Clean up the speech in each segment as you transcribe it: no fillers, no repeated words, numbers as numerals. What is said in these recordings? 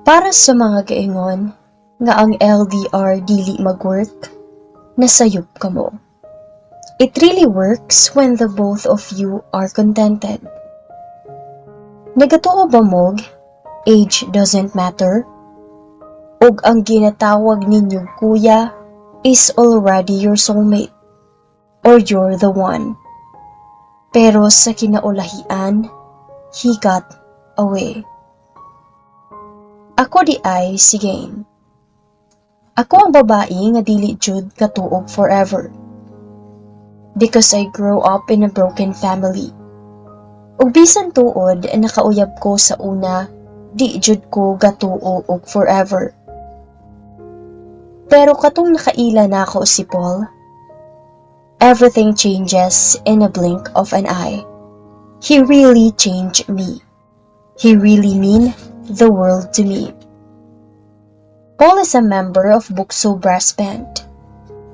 Para sa mga gaingon nga ang LDR dili mag-work, nasayop ka mo. It really works when the both of you are contented. Nagatuo ba mog, age doesn't matter? Og ang ginatawag ninyong kuya is already your soulmate or you're the one. Pero sa kinaulahian, he got away. Ako di ay si Gain. Ako ang babae nga dili jud katuog forever. Because I grew up in a broken family. Ug bisan tuod nakauyab ko sa una, di jud ko gatuo og forever. Pero katong nakaila na ako si Paul, everything changes in a blink of an eye. He really changed me. He really mean the world to me. Paul is a member of Bukso Brass Band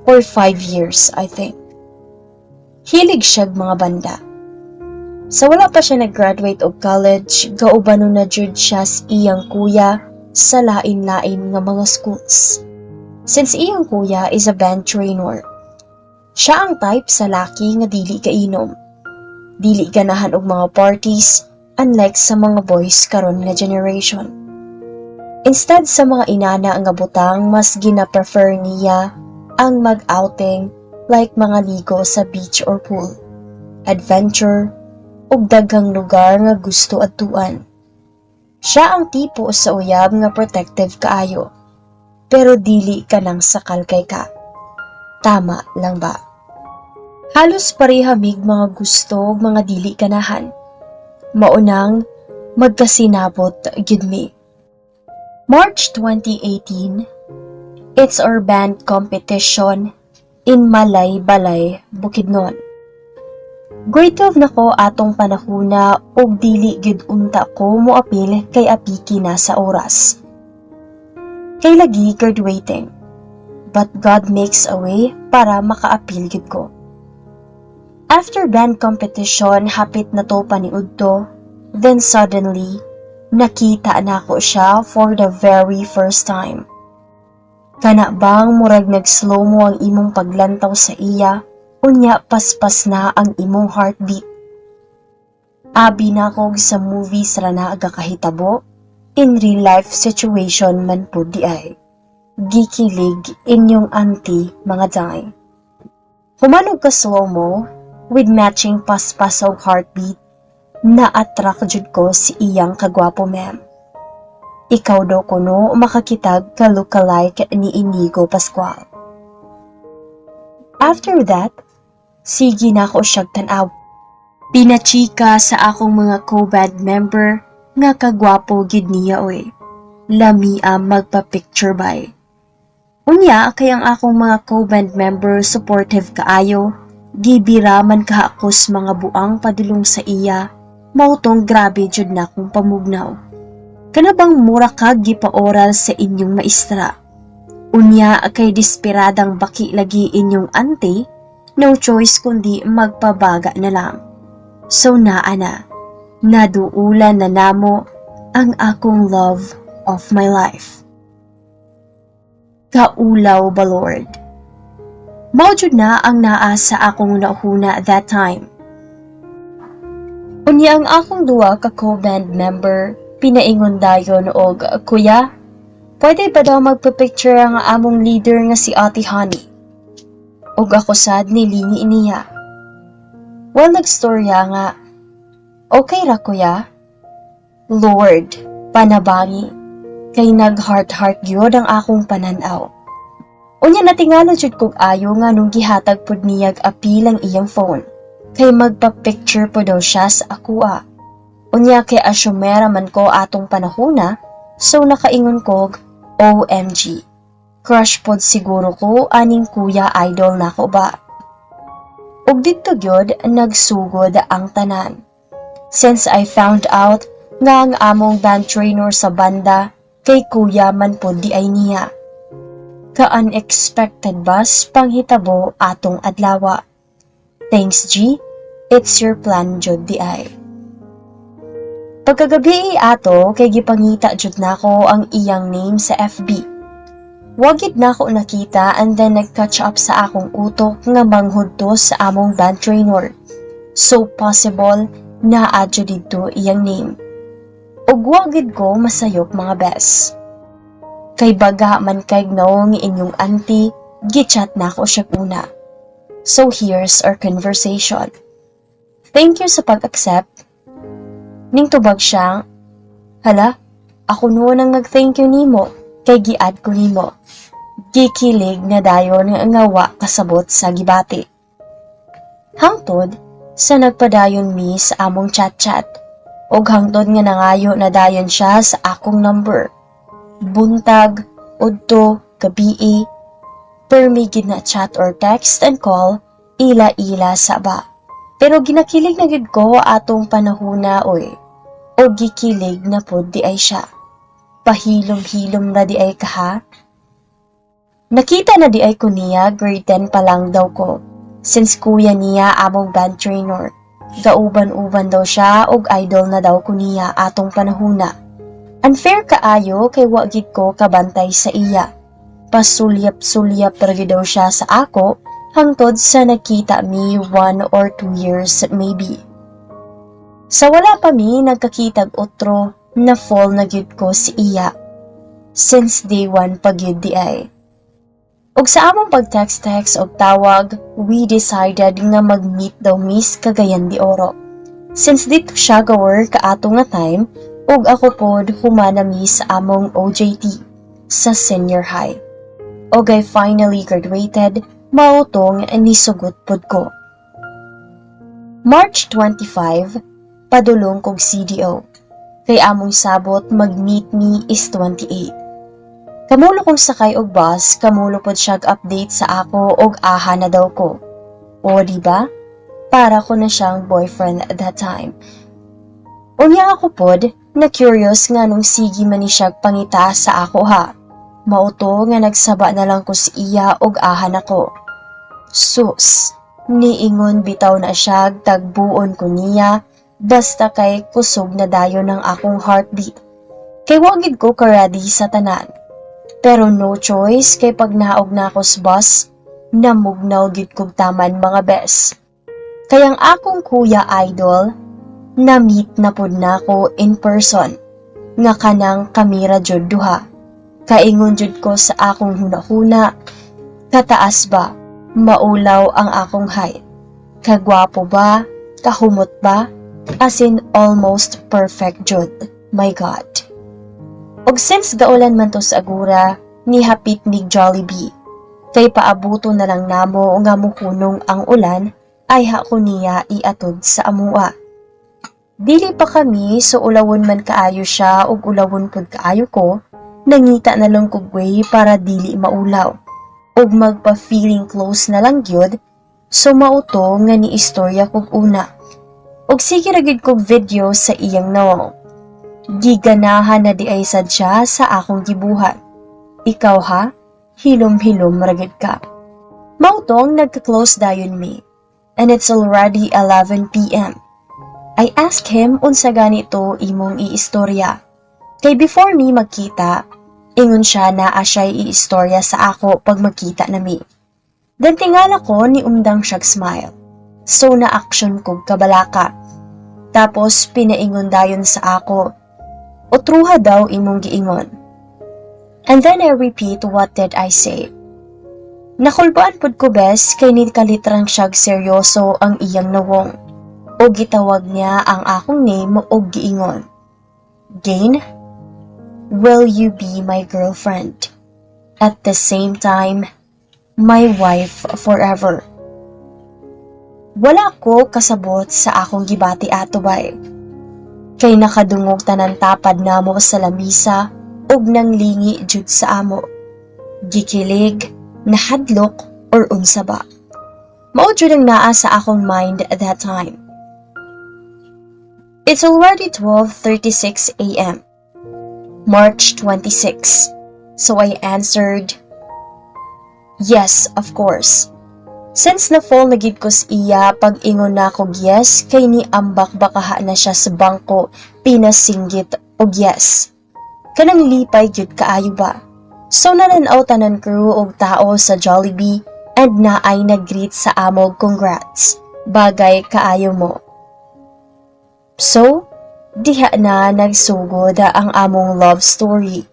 for 5 years, I think. Hilig siyag mga banda. Sa wala pa siya nag-graduate og college, gaubano na jud siya sa iyang kuya sa lain-lain nga mga schools. Since iyang kuya is a band trainer, siya ang type sa laki nga dili kainom. Dili ganahan og mga parties, unlike sa mga boys karon nga generation. Instead sa mga inana nga butang, mas gina-prefer niya ang mag-outing like mga ligo sa beach or pool, adventure, ug daghang lugar nga gusto adtuan. Siya ang tipo sa uyab nga protective kaayo, pero dili ka nang sakal kay ka. Tama lang ba? Halos parehamig mga gusto ug mga dili ganahan. Maunang magkasinabot gyud mi. March 2018, it's our band competition in Malay Balay, Bukidnon. Grade 12 na ko atong panahuna og dili gyud unta ko moapil kay apiki na sa oras. Kay lagi graduating, but God makes a way para makaapil gyud ko. After band competition, hapit na to paniudto, then suddenly, nakita na ko siya for the very first time. Kana bang murag nag-slow mo ang imong paglantaw sa iya, unya paspas na ang imong heartbeat. Abi na ko sa movies ra na aga kahitabo, in real life situation man po di ay. Gikilig inyong auntie mga day. Humanog ka slow mo, with matching paspas og heartbeat, na-attract jud ko si iyang kagwapo ma'am. Ikaw daw kuno makakitag ka lookalike ni Inigo Pascual. After that, sige na ako siyag tanaw. Pinachika sa akong mga co-band member nga kagwapo gid niya oy. Lami ang magpa-picture by. Unya kay ang akong mga co-band member supportive kaayo, gibiraman kahakos mga buang padulong sa iya. Mautong grabe jud na kong pamugnaw. Kanabang mura kag gipaoral sa inyong maestra. Unya kay desperadang baki lagi inyong auntie, no choice kundi magpabaga na lang. So naa na, naduulan na namo ang akong love of my life. Kaulaw ba Lord? Mao jud na ang naa sa akong nauna that time. Unya ang akong duwa ka co-band member, pinaingon dayon og, Kuya, pwede ba daw magpa-picture ang among leader nga si Ate Honey? Og ako sad nilingi niya. Well, nagstorya nga, okay ra kuya? Lord, panabangi, kay nag-heart-heart gyud ang akong pananaw. Unya natingala jud kog ayo nga nung gihatag pud niyag apil ang iyang phone. Kay magpa-picture po daw siya sa akua. Unya kay asyumera man ko atong panahuna, so nakaingon kog, OMG. Crush pod siguro ko aning kuya idol na ko ba. Ug dito gyud nagsugod ang tanan. Since I found out nga ang among band trainer sa banda kay kuya man pod di ay niya. Ka-unexpected bas panghitabo atong adlawa. Thanks G, it's your plan jud di ay. Pagkagabi ato kay gipangita jud nako ang iyang name sa FB. Wagid nako nakita and then nag-catch up sa akong utok nga manghud to sa among band trainer. So possible na adyo dito iyang name. Ug wagid ko masayop mga bes. Kay baga man kay gnaong inyong auntie, gichat nako siya una. So here's our conversation. Thank you sa pag-accept. Ning tubag siya, hala, ako noon ang nag-thank you nimo, kay giad ko nimo. Gikilig na dayon nga wa kasabot sa gibati. Hangtod, sa nagpadayon mi sa among chat-chat, og hangtod nga nangayo na dayon siya sa akong number. Buntag, udto, gabii, permigid na chat or text and call, ila-ila sa ba. Pero ginakilig na gid ko atong panahuna oy. O gikilig na pod di ay siya. Pahilom-hilom na di ay kaha. Nakita na di ay ko niya, grade 10 pa lang daw ko. Since kuya niya among band trainer. Gauban-uban daw siya og idol na daw ko niya atong panahuna. Unfair kaayo kay wagid ko kabantay sa iya. Pasulyap-sulyap ra daw siya sa ako hangtod sa nakita mi 1 or 2 years maybe. Sa wala pa mi nagkakitag otro na fall na gyud ko si iya. Since day 1 pa gyud di ay. Og sa among pag-text-text og tawag, we decided nga mag-meet daw Miss Cagayan de Oro. Since dito siya ga-work kaato nga time, og ako pod humana mi sa among OJT sa senior high. Og I finally graduated, mautong nisugot pod ko. March 25, padulong kog CDO. Kay among sabot mag-meet me is 28. Kamulo kong sakay og bus, kamulo pod siya update sa ako og aha na daw ko. O diba? Para ko na siyang boyfriend at that time. Unya ako pod, na curious nga nung sige man ni siya pangita sa ako ha. Mauto nga nagsaba na lang ko si iya og aha na ko. Sus, niingon bitaw na siya tagbuon ko niya, basta kay kusog na dayo ng akong heartbeat. Kay wagid ko karadi sa tanan. Pero no choice kay pag naog na ako sa bus, namugnaw gid kog taman mga bes. Kayang akong kuya idol, na-meet na pod nako in person. Nga kanang kamera jud duha. Kaingon jud ko sa akong hunahuna, kataas ba, maulaw ang akong height. Kagwapo ba, kahumot ba, as in almost perfect jud, my God. Og since gaulan man to sa agura, nihapit mig Jollibee. Kay paabuto na lang namo nga muhunong ang ulan, ay hako niya iatod sa amua. Dili pa kami so ulawon man kaayo siya og ulawon pud kaayo ko, nangita na lang kog way para dili maulaw. Og magpa-feeling close na lang gyud, so mauto nga ni istorya kog una. Og sige ra gyud kog video sa iyang nawong. Giganahan na di ay sadya sa akong gibuhat. Ikaw ha? Hilom-hilom ragid ka. Mautong nagka-close dayon mi. And it's already 11 p.m. I asked him unsa ganito imong iistorya. Kay before mi magkita, ingon siya na asya'y iistorya sa ako pag magkita na mi. Then tingala ko ni umdang siyag smile. So na action kog kabalaka. Tapos pinaingon dayon sa ako. Otruha daw imong giingon. And then I repeat what did I say. Nakulbaan pod ko bes kay ni kalitrang siyag seryoso ang iyang nawong. O gitawag niya ang akong name o giingon. Gain, will you be my girlfriend? At the same time, my wife forever. Wala ko kasabot sa akong gibati ato bay. Kay nakadungog tanan tapad namo sa lamisa ug nanglingi jud sa amo. Gikilig, nahadlok or unsa ba. Mao jud ang naa sa akong mind at that time. It's already 12:36 a.m. March 26. So I answered, yes, of course. Since na-fall na gid ko sa iya, pag-ingon na ako yes, kay ni ambak bakaha na siya sa bangko, pinasinggit og yes. Kanang lipay gyud kaayo ba? So nananaw tanan crew og tao sa Jollibee and naay nag-greet sa amog congrats. Bagay kaayo mo. So, diha na nagsugod ang among love story.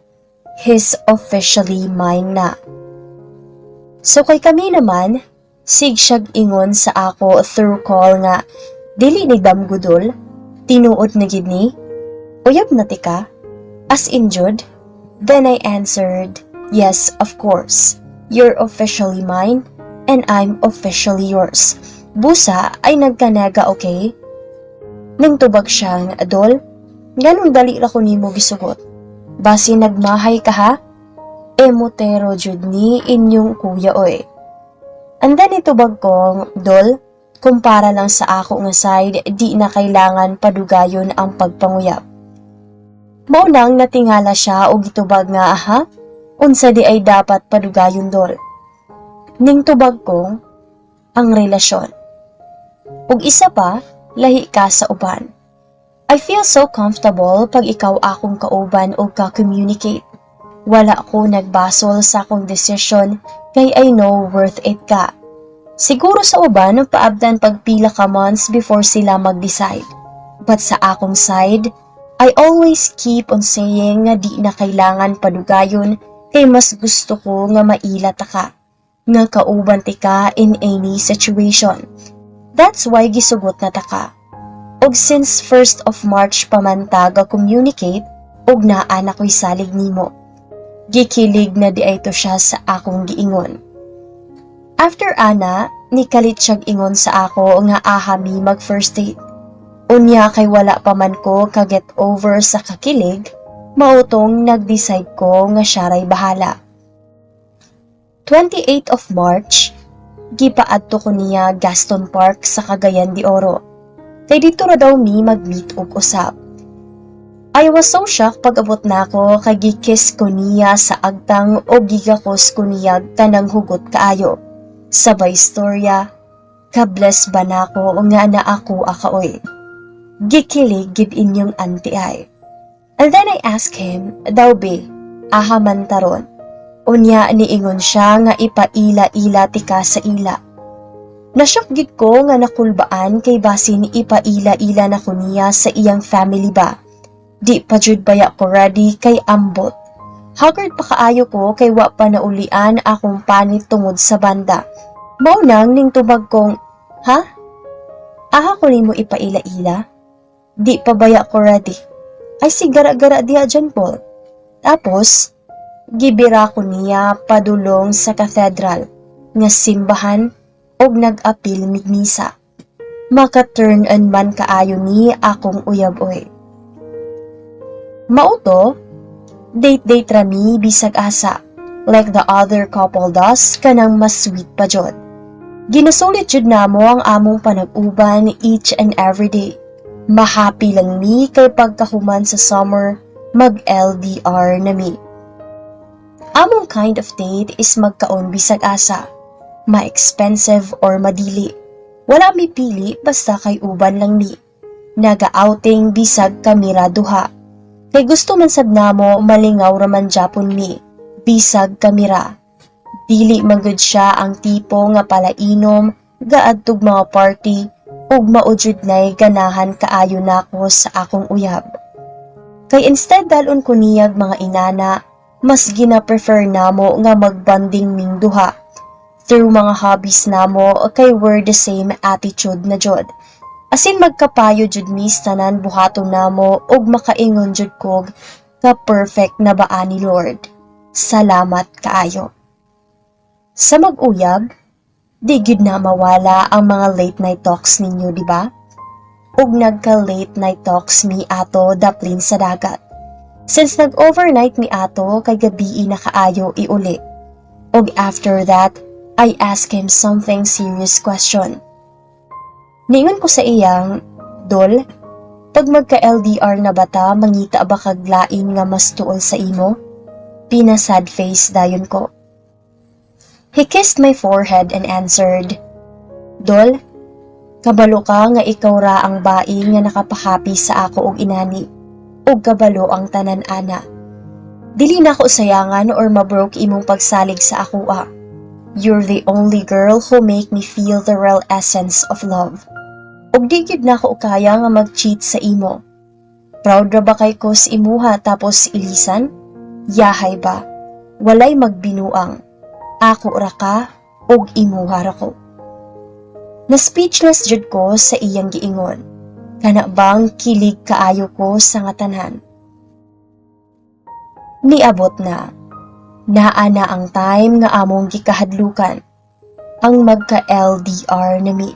He's officially mine na. So kay kami naman, sigsiyag ingon sa ako through call nga, dili ni damgudol, tinuod na gid ni, uyab na tika, as injured. Then I answered, yes, of course, you're officially mine, and I'm officially yours. Busa ay nagkanaga, okay? Nang tubag siyang, Adol, ganun dali ra ko nimo gisugot. Basi nagmahay ka ha? Emotero jud ni inyong kuya oy. And then itubag kong, Dol, kumpara lang sa ako nga side, di na kailangan padugayon ang pagpanguyap. Maunang natingala siya o gitubag nga aha, unsa di ay dapat padugayon, Dol. Ning tubag kong, ang relasyon. Ug isa pa, lahi ka sa uban. I feel so comfortable pag ikaw akong kauban o ka-communicate. Wala ako nagbasol sa akong desisyon kay I know worth it ka. Siguro sa uban, paabdan pagpila ka months before sila mag-decide. But sa akong side, I always keep on saying nga di na kailangan padugayon kay mas gusto ko nga mailat ka. Nga kauban ti ka in any situation. That's why gisugot na ta ka. Og since 1st of March pamanta ga-communicate, og naa na ko'y salig nimo. Gikilig na di ay to siya sa akong giingon. After ana, nikalit siyag ingon sa ako nga ahami mag first date. Unya kay wala pa man ko ka-get over sa kakilig, mautong nag-decide ko nga siyaray bahala. 28th of March, gipaadto ko niya Gaston Park sa Cagayan de Oro. Kay dito na daw mi mag-meet og usap. I was so shocked pag abot na ako kay gikiss ko niya sa agtang o gigakos ko niya kanang hugot kaayo. Sabay storya, kabless ba na ako o nga na ako akaoy. Gikilig gid inyong auntie ay. And then I asked him, daw be, aha man taron. Unya niingon siya nga ipaila-ila tika sa ila. Nasyok gid ko nga nakulbaan kay basi ni ipaila-ila na ko niya sa iyang family ba. Di pa jud baya ko ready kay ambot. Haggard pa kaayo ko kay wa pa naulian akong panit tungod sa banda. Maunang ning tubag kong, ha? Aha ko nimo ipaila-ila? Di pa baya ko ready. Ay si gara-gara diha dyan po. Tapos, gibira ko niya padulong sa cathedral nga simbahan og nag-apil mignisa. Maka-turn on man kaayo ni akong uyab-oy. Mauto, date-date rami bisag asa, like the other couple does, kanang mas sweet pa jud. Ginasulit jud namo ang among panag-uban each and every day. Mahappy lang mi kay pagkahuman sa summer, mag-LDR na mi. Among kind of date is magkaon bisag asa. Ma-expensive or madili. Wala mi pili basta kay uban lang ni. Naga-outing bisag kamera duha. Kay gusto man sad namo malingaw raman Japon mi. Bisag kamera. Dili magud siya ang tipo nga palainom, gaadtog mga party, ug maujud nay ganahan kaayo nako sa akong uyab. Kay instead dalon ko niyag mga inana, mas gina-prefer namo nga magbanding ming duha. Through mga hobbies namo kay we're the same attitude na jud. Asin magkapayo jud mi tanan buhaton namo ug makaingon jud kog ka perfect na baa ni Lord. Salamat kaayo. Sa mag-uyab, di gid na mawala ang mga late night talks ninyo, di ba? Ug nagka late night talks mi ato daplin sa dagat. Since nag-overnight mi ato kay gabi na kaayo iuli. Ug after that, I asked him something serious question. Ningon ko sa iyang, Dol, pag magka-LDR na bata, mangita ba kaglain nga mas tuol sa imo? Pina-sad face dayon ko. He kissed my forehead and answered, Dol, kabalo ka nga ikaw ra ang bae nga nakapahapi sa ako og inani. Og kabalo ang tanan ana. Dili na ko sayangan or mabroke imong pagsalig sa ako ah. You're the only girl who make me feel the real essence of love. Og di gyud na ko kaya nga mag-cheat sa imo. Proud ra ba kay ko sa imuha tapos ilisan? Yahay ba? Walay magbinuang. Ako ra ka og imuha ra ko. Na speechless jud ko sa iyang giingon. Kana bang kilig kaayo ko sa nga tanan? Niabot na. Naa na ang time nga among gikahadlukan. Ang magka-LDR nami.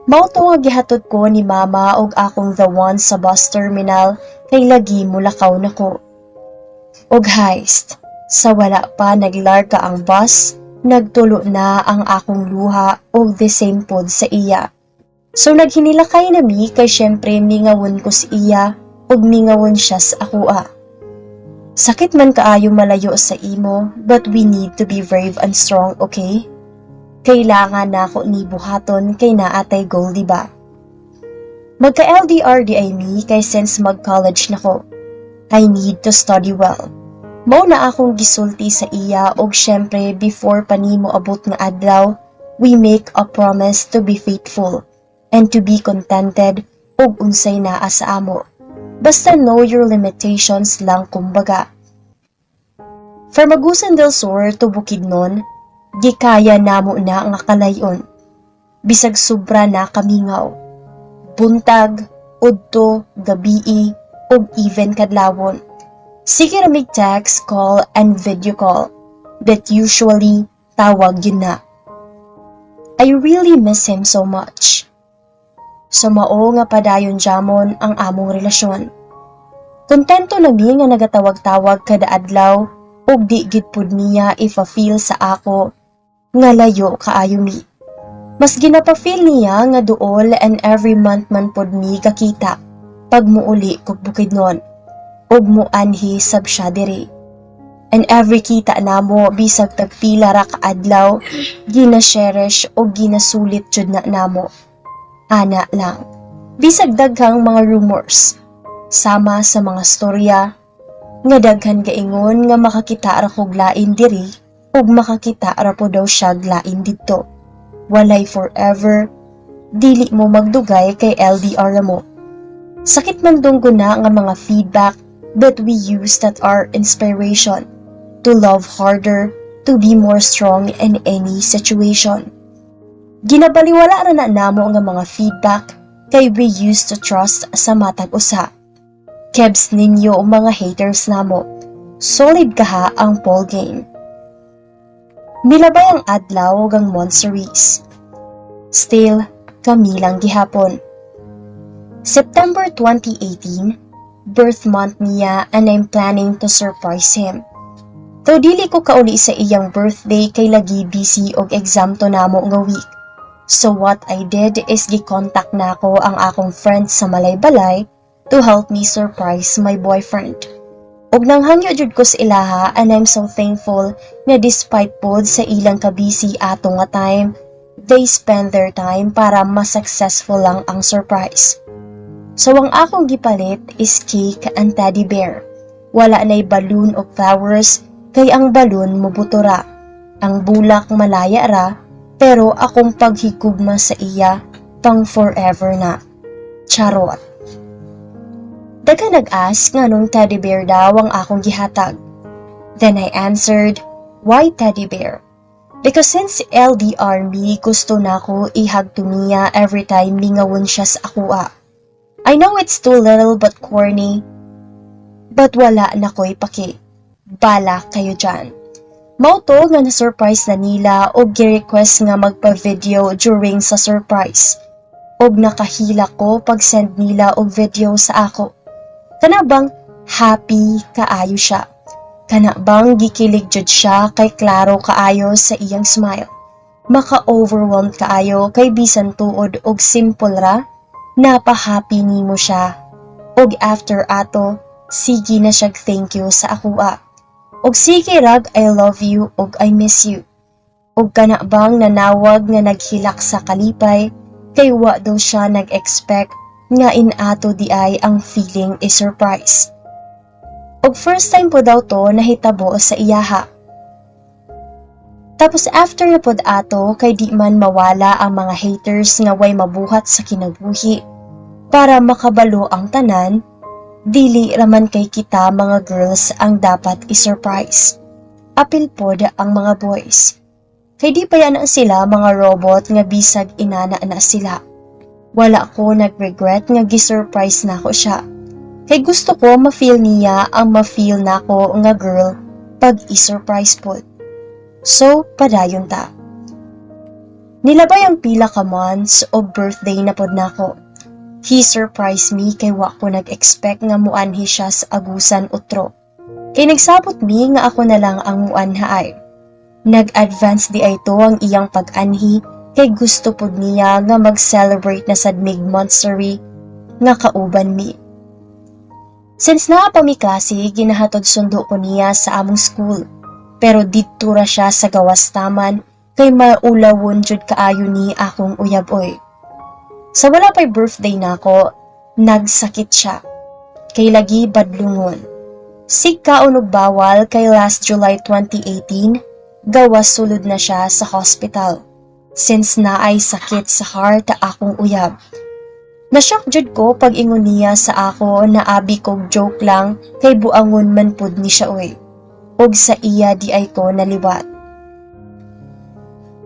Mauto nga gihatod ko ni mama og akong the one sa bus terminal kay lagi mulakaw nako. Og heist, sa wala pa naglarga ang bus, nagtulo na ang akong luha og the same pod sa iya. So naghinilakay nami kay syempre mingawon ko sa iya og mingawon siya sa ako ah. Sakit man kaayo malayo sa imo, but we need to be brave and strong, okay? Kailangan na ako ni buhaton kay naatay goal, diba? Magka-LDR di ay mi kay since mag-college na ko. I need to study well. Mao na akong gisulti sa iya og syempre before pa nimo abot nga adlaw, we make a promise to be faithful and to be contented og unsay naa sa amo. Basta know your limitations lang kumbaga. From Agusan del Sur to Bukidnon, gikaya namo na nga kalayon. Bisag sobra na kamingaw. Buntag, udto, gabii, og even kadlawon. Sige ra mig text, call, and video call. But usually, tawag yun na. I really miss him so much. So mao nga padayon jamon ang among relasyon. Kontento nami nga nagatawag-tawag kada adlaw ug di gid pud niya ifa-feel sa ako nga layo kaayo mi. Mas ginapa-feel niya nga duol and every month man pud mi kakita pag muuli kog Bukidnon ug muanhi sab siya diri. And every kita namo bisag tagpila ra ka adlaw gina-cherish ug ginasulit jud na namo. Ana lang. Bisag daghang mga rumors, sama sa mga storya, nga daghan gaingon nga makakita ra kog lain diri, ug makakita ra po daw siya lain dito. Walay forever, dili mo magdugay kay LDR mo. Sakit man dunggo na nga mga feedback, but we use that our inspiration to love harder, to be more strong in any situation. Ginabaliwala ra na namo nga mga feedback kay we used to trust sa matag usa. Kebs ninyo o mga haters namo, solid kaha ang ball game. Milabay ang adlaw ug ang monsteries. Still, kami lang gihapon. September 2018, birth month niya and I'm planning to surprise him. Though dili ko kauli sa iyang birthday kay lagi busy og exam to namo nga week. So what I did is gi-contact na ako ang akong friend sa Malaybalay to help me surprise my boyfriend. Og nanghangyo jud ko sa ilaha and I'm so thankful nga despite pod sa ilang ka-busy ato nga time, they spend their time para mas successful lang ang surprise. So ang akong gipalit is cake and teddy bear. Wala na'y balloon o flowers kay ang balloon mubutora. Ang bulak malaya ra pero akong paghigugma sa iya pang forever na. Charot. Daga nag-ask nga nung teddy bear daw ang akong gihatag. Then I answered, why teddy bear? Because since LDR me, gusto na ko ihag to niya every time lingawon siya sa akua. I know it's too little but corny, but wala na ko'y paki. Bala kayo dyan. Mauto nga na-surprise na nila o gi-request nga magpa-video during sa surprise. Og nakahila ko pag-send nila og video sa ako. Kana bang happy kaayo siya? Kana bang gikilig jud siya kay klaro kaayo sa iyang smile? Maka-overwhelmed kaayo kay bisan tuod og simple ra? Napa-happy nimo siya. Og after ato, sige na siya thank you sa akua. Og sige rag I love you og I miss you. ug kana bang nanawag nga naghilak sa kalipay kay wa daw siya nag-expect nga inato di ay ang feeling is surprise. Ug first time po daw to nahitabo sa iyaha. Tapos after na pod ato kay di man mawala ang mga haters nga way mabuhat sa kinabuhi para makabalo ang tanan, dili raman kay kita mga girls ang dapat i-surprise. Apil pod ang mga boys. Kay di pa yan sila mga robot nga bisag inana na sila. Wala ko nag-regret nga gi-surprise na ko siya. Kay gusto ko ma-feel niya ang ma-feel na ko nga girl pag i-surprise pod. So, padayon ta. Nilabay ang pila ka months o birthday na pod nako. He surprised me kay wa ko nag-expect nga muanhi siya sa agusan utro. Kay nagsabot mi nga ako na lang ang muanhaay. Nag-advance di ay to ang iyang pag-anhi kay gusto pod niya nga mag-celebrate na sad mig-monthsary nga kauban mi. Since naa pa mi klase, ginahatod sundo ko niya sa among school. Pero dito ra siya sa gawas taman kay maulawon jud kaayo ni akong uyaboy. Sa wala pa'y birthday nako, nagsakit siya. Kay lagi badlungon. Sig kaon og bawal kay last July 2018, gawas sulod na siya sa hospital. Since naay sakit sa heart akong uyab. Nashock jud ko pag ingon niya sa ako na abi kog joke lang kay buangon man pud ni siya oy. Og sa iya di ay ko naliwat.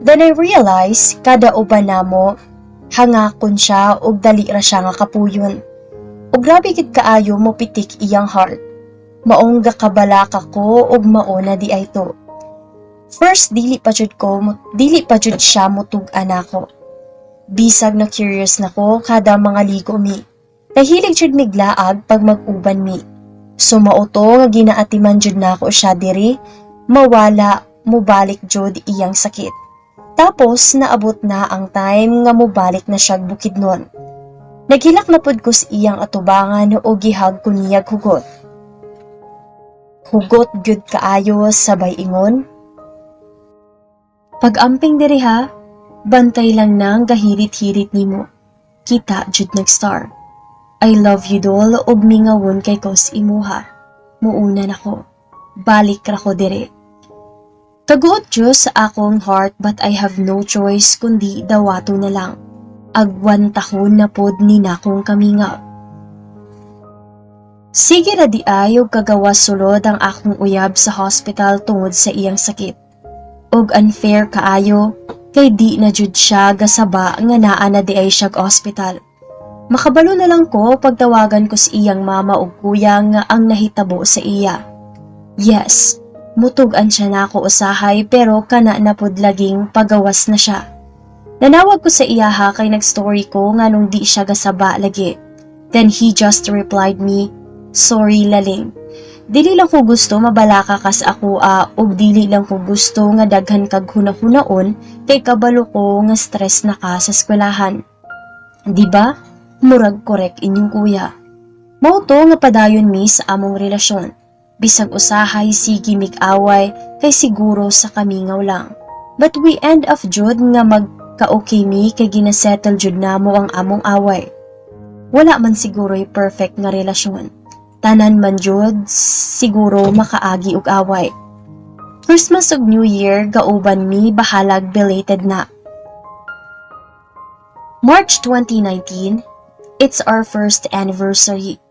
Then I realize kada uban namo hangakon siya og dali ra siya nga kapuyon. Og grabe gid kaayo mo pitik iyang heart. Maong gakabalaka ko og mauna di ay to. First dili pa jud siya mutug-an ako. Bisag na curious na ko kada mga ligo mi. Nahilig jud miglaag pag mag-uban mi. So mauto nga ginaatiman jud nako siya diri, mawala mubalik jud iyang sakit. Tapos naabot na ang time nga mubalik na siya Bukidnon. Naghilak na pud ko sa iyang atubangan o gihag ko niyag hugot. Hugot gyud kaayo sabay ingon. Pag-amping diri ha, bantay lang nang gahirit-hirit nimo. Kita jud nag-star. I love you dol og mingawon kay kos imuha. Muuna nako. Balik ra ko dire. Kaguot Diyos sa akong heart but I have no choice kundi dawato na lang. Agwan tahon na pod ni nakong kamingaw. Sige ra di ay og kagawas sulod ang akong uyab sa hospital tungod sa iyang sakit. Og unfair kaayo kay di na jud siya gasaba nga naa na di ay siya hospital. Makabalo na lang ko pagtawagan ko sa iyang mama o kuya nga ang nahitabo sa iya. Yes, mutug-an siya na ako usahay pero kana na pod laging pagawas na siya. Nanawag ko sa iyaha kay nag-story ko nga nung di siya gasaba lagi. Then he just replied me, sorry laling. Dili lang ko gusto mabalaka kas ako og dili lang ko gusto nga daghan kag hunahunaon kay kabalo ko nga stress na ka sa eskwelahan. Di ba? Murag korek inyong kuya. Mao to nga padayon mi sa among relasyon. Bisag usahay sige mig-away kay siguro sa kamingaw lang. But we end up jud nga magka-okay mi kay ginasettle jud namo ang among away. Wala man siguro'y perfect nga relasyon. Tanan man jud siguro makaagi og away. Christmas ug New Year gauban mi bahalag belated na. March 2019, it's our first anniversary.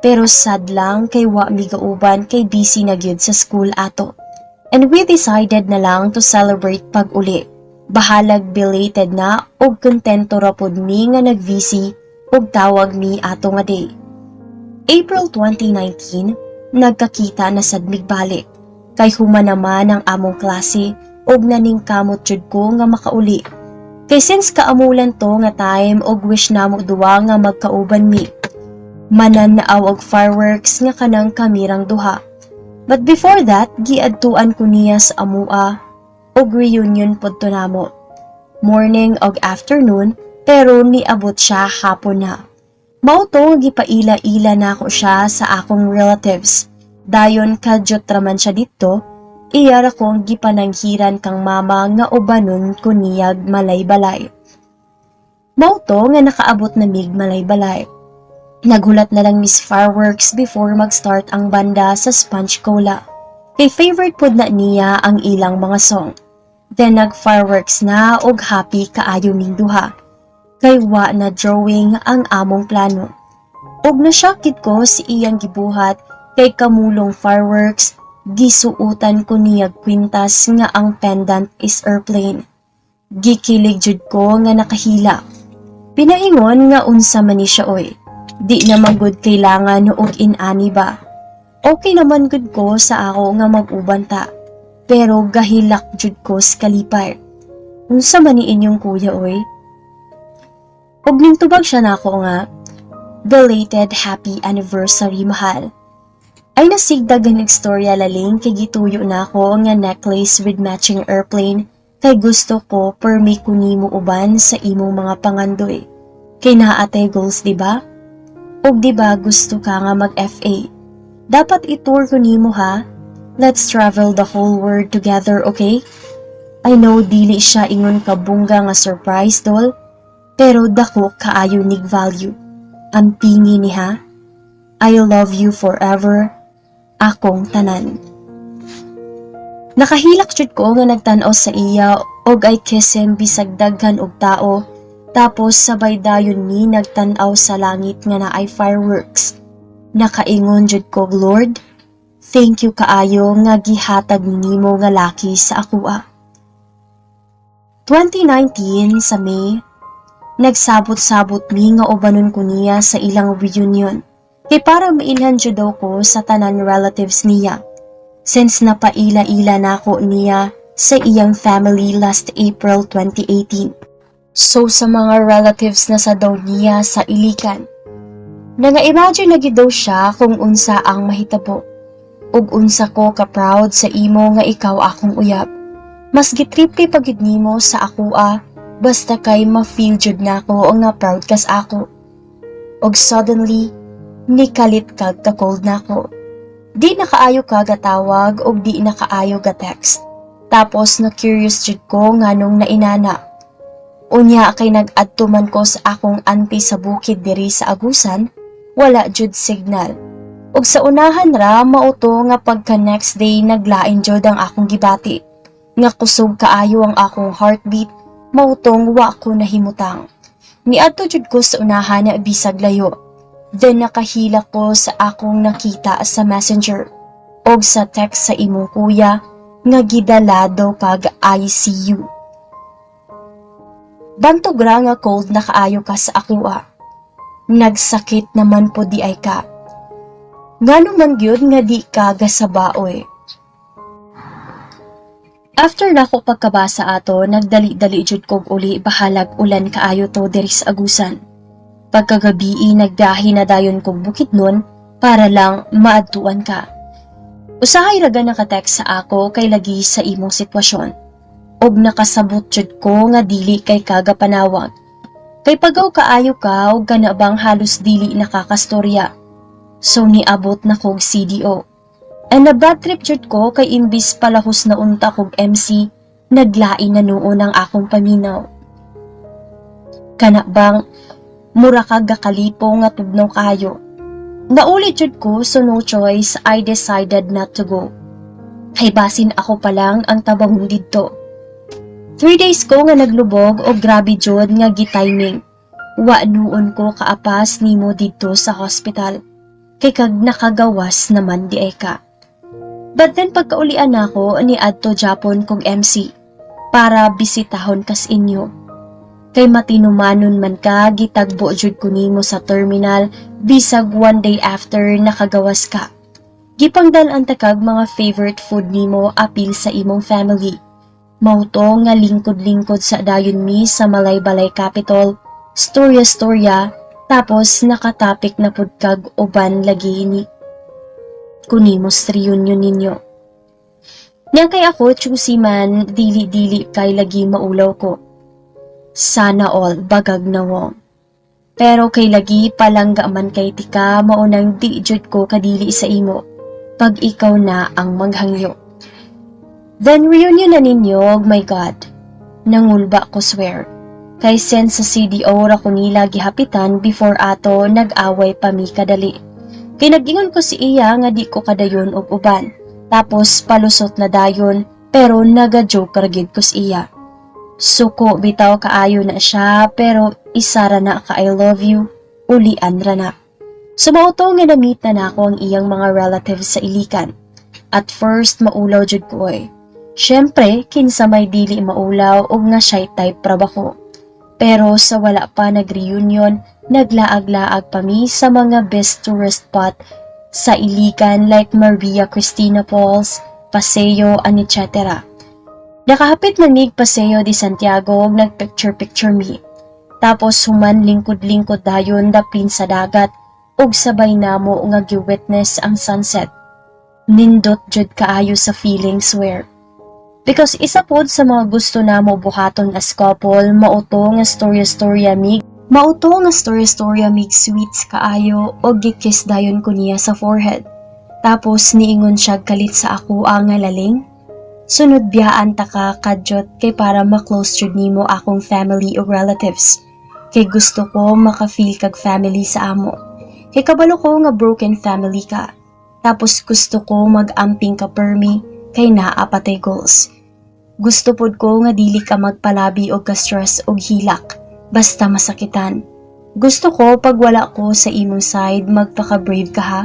Pero sad lang kay wa mi gauban kay busy na gyud sa school ato. And we decided na lang to celebrate pag uli. Bahalag belated na og kontento ra pud mi nga nag-busy og tawag mi ato nga day. April 2019, nagkakita na sad migbalik. Kay human naman ang among klase og naningkamot jud ko nga makauli. Kay since kaamulan to nga time og wish namo duwa nga magkauban mi. Manan naaw og fireworks nga kanang kamirang duha. But before that, giadtuan ko niya sa amua og reunion pod to namo. Morning og afternoon pero niabot siya hapon na. Mao to gipaila-ila na ako siya sa akong relatives. Dayon kadyot raman siya dito Iyara kong gipananghiran kang mama nga ubanon ko niyag malay-balay. Mauto nga nakaabot na mig malay-balay. Naghulat na lang Miss Fireworks before mag-start ang banda sa Sponge Cola. Kay favorite pod na niya ang ilang mga song. Then nag-fireworks na og happy kaayo ning duha. Kay wa na drawing ang among plano. Og nasyakit ko si iyang gibuhat kay kamulong fireworks, gisuutan ko niyag kwintas nga ang pendant is airplane. Gikilig jud ko nga nakahila. Pinaingon nga unsa man ni siya oy. Di naman gud kailangan og inani ba. Okay naman gud ko sa ako nga mag-ubanta. Pero gahilak jud ko sa kalipay. Unsa man ni inyong kuya oy? Og ning tubag siya nako nga, belated happy anniversary mahal. Ay nasigdagan istorya laling kay gituyo na ako nga necklace with matching airplane kay gusto ko permi ko nimo uban sa imong mga pangandoy. Kay naatay goals diba? Og diba gusto ka nga mag-FA? Dapat itour ko nimo ha? Let's travel the whole world together, okay? I know dili siya ingon kabungga nga surprise dol, pero dako kaayo nig value. Ang pingi niha, I love you forever, akong tanan. Nakahilak jud ko nga nagtan-aw sa iya og I kiss him bisag daghan og tao, tapos sabay dayon ni nagtan-aw sa langit nga naay fireworks. Nakaingon jud ko, Lord, thank you kaayo nga gihatag nimo nga laki sa akoa. 2019 sa May, nagsabot-sabot mi nga ubanon ko niya sa ilang reunion. Kay para mailhan jud daw ko sa tanan relatives niya. Since napaila-ila na ko niya sa iyang family last April 2018. So sa mga relatives na sa daw niya sa Ilican. Nanga-imagine lagi daw siya kung unsa ang mahitabo. Ug unsa ko ka-proud sa imo nga ikaw akong uyab. Mas gitriple pagid nimo sa akoa basta kay ma-feel jud nako nga proud kas ako. Og suddenly, nikalit kag ka-cold nako. Di nakaayo ka gatawag og di nakaayo ga text. Tapos na curious jud ko nganong nainana. Unya kay nag-adto man ko sa akong auntie sa bukid diri sa Agusan, wala jud signal. Ug sa unahan ra mauto nga pagka next day naglain jud ang akong gibati. Nga kusog kaayo ang akong heartbeat, mautong wa ko nahimutang. Niadto jud ko sa unahan na bisag layo. Then nakahila ko sa akong nakita sa messenger og sa text sa imong kuya nga gidalado kag ICU. Bantog ra nga cold na kaayo ka sa akoa. Nagsakit naman po di ay ka. Ngano man gyud nga di ka gasabaoy. After nako pagkabasa ato, nagdali-dali jud kog uli bahalag ulan kaayo to diri sa Agusan. Pagkagabi nagbiyahe na dayon kog Bukidnon para lang maadtuan ka. Usahay raga naka-text sa ako kay lagi sa imong sitwasyon. Og nakasabot jud ko nga dili kay kaga panawag. Kay pagaw kaayo ka og kana bang halos dili nakakastorya. So niabot na kog CDO. And na bad trip jud ko kay imbis palahos na unta kog MC, naglain na noon ang akong paminaw. Kana bang mura kag gakalipo nga tubnaw kayo. Naulit jud ko so no choice I decided not to go. Kay basin ako pa lang ang tabangon didto. 3 days ko nga naglubog o grabe jud nga gitiming. Wa noon ko kaapas nimo didto sa hospital. Kay kag nakagawas naman di ay ka. But then pagkaulian ako ni adto Japon kong MC para bisitahon kas inyo. Kay matinumanon man ka gitagbo jud ko nimo sa terminal bisag 1 day after nakagawas ka. Gipangdan-an ta kag mga favorite food nimo apil sa imong family. Mauto nga lingkod-lingkod sa dayon mi sa Malaybalay Capital, storya-storya, tapos nakatapik na pud kag uban lagi ni kunimos reunion ninyo. Nya kay ako choosy man dili-dili kay lagi maulaw ko. Sana all bagag na wong. Pero kay lagi palangga man kay tika maunang di jud ko kadili sa imo pag ikaw na ang maghangyo. Then reunion na ninyo, my God. Nangulba ko swear. Kay send sa CDO ra ko nila gihapitan before ato nag-away pa mi kadali. Kay nag-ingon ko si iya nga di ko kadayon og uban. Tapos palusot na dayon pero naga-joke gid ko si iya. Suko bitaw kaayo na siya pero isara na ka I love you, ulian ra na. Sumauto nga na-meet na ako ang iyang mga relatives sa Ilican. At first maulaw jud ko oy. Syempre kinsa may dili maulaw og nga shy type ra ba ko. Pero sa wala pa nag-reunion, naglaag-laag pa mi sa mga best tourist spot sa Ilican like Maria Cristina Falls, Paseo, and etc. Nakahapit man mig Paseo de Santiago ug nagpicture-picture mi. Tapos human lingkod-lingkod dayon dapin sa dagat ug sabay namo nga gi-witness ang sunset. Nindot jud kaayo sa feeling swear. Because isa pod sa mga gusto namo buhaton as couple, mauto nga storya-storya mig sweets kaayo og gikiss dayon ko niya sa forehead. Tapos niingon siya kalit sa ako ang laling. Sunod biyaan ta ka kadyot kay para ma-close jud nimo akong family o relatives. Kay gusto ko maka-feel kag family sa amo. Kay kabalo ko nga broken family ka. Tapos gusto ko mag-amping ka permi kay naa patay goals. Gusto pod ko nga dili ka magpalabi og ka-stress og hilak basta masakitan. Gusto ko pag wala ko sa imong side magpaka-brave ka ha.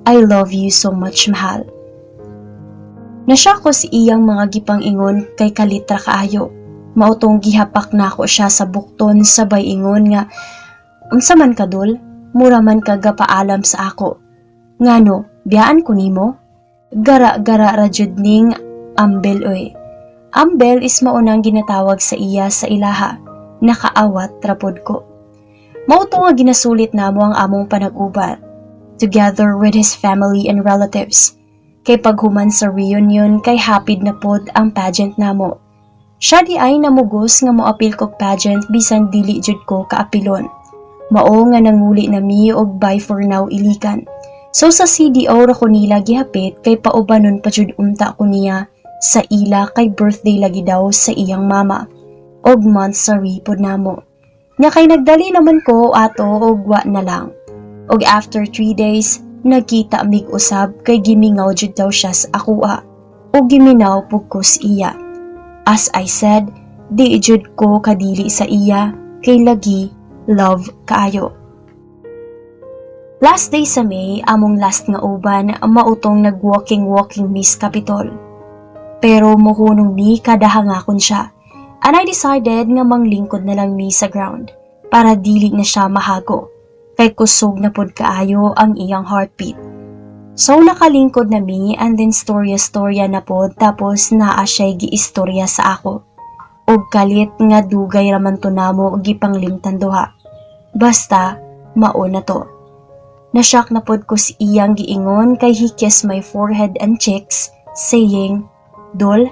I love you so much, mahal. Nasya ko si iyang mga gipang-ingon kay kalitra kaayo. Mautong gihapak na ako siya sa bukton sabay ingon nga, unsa man kadol, mura man ka gapaalam sa ako. Ngano, biyaan ko nimo? Gara-gara ra jud ning Ambel oy. Ambel is maunang ginatawag sa iya sa ilaha. Nakaawat rapod ko. Mauto nga ginasulit namo ang among panag-uban, together with his family and relatives. Kay paghuman sa reunion kay hapid na pod ang pageant namo. Siya di ay namugos nga moapil kog pageant bisan dili jud ko kaapilon. Mao nga nanguli na mi og bye for now Ilican. So sa CDO ra ko nila gihapit kay paubanon pa jud unta ko niya sa ila kay birthday lagi daw sa iyang mama. Og monthsary pod namo. Nga kay nagdali naman ko ato og wa na lang. Og after 3 days, nagkita mig usab kay gimingaw jud daw siya sa akoa o giminaw pug ko sa iya. As I said, di jud ko kadili sa iya kay lagi love kaayo. Last day sa May, among last nga uban, mautong nag-walking Miss Capitol. Pero muhunong mi kada hangakon siya. And I decided nga manglingkod na lang mi sa ground para dili na siya mahago. Kay kusog na pod kaayo ang iyang heartbeat. So nakalingkod na mi and then storya-storya na pod tapos naa siya'y giistorya sa ako. Og kalit nga dugay raman to namo og gipanglimtan duha. Basta mao na to. Nashock na pod ko si iyang giingon kay he kissed my forehead and cheeks saying, "Dol,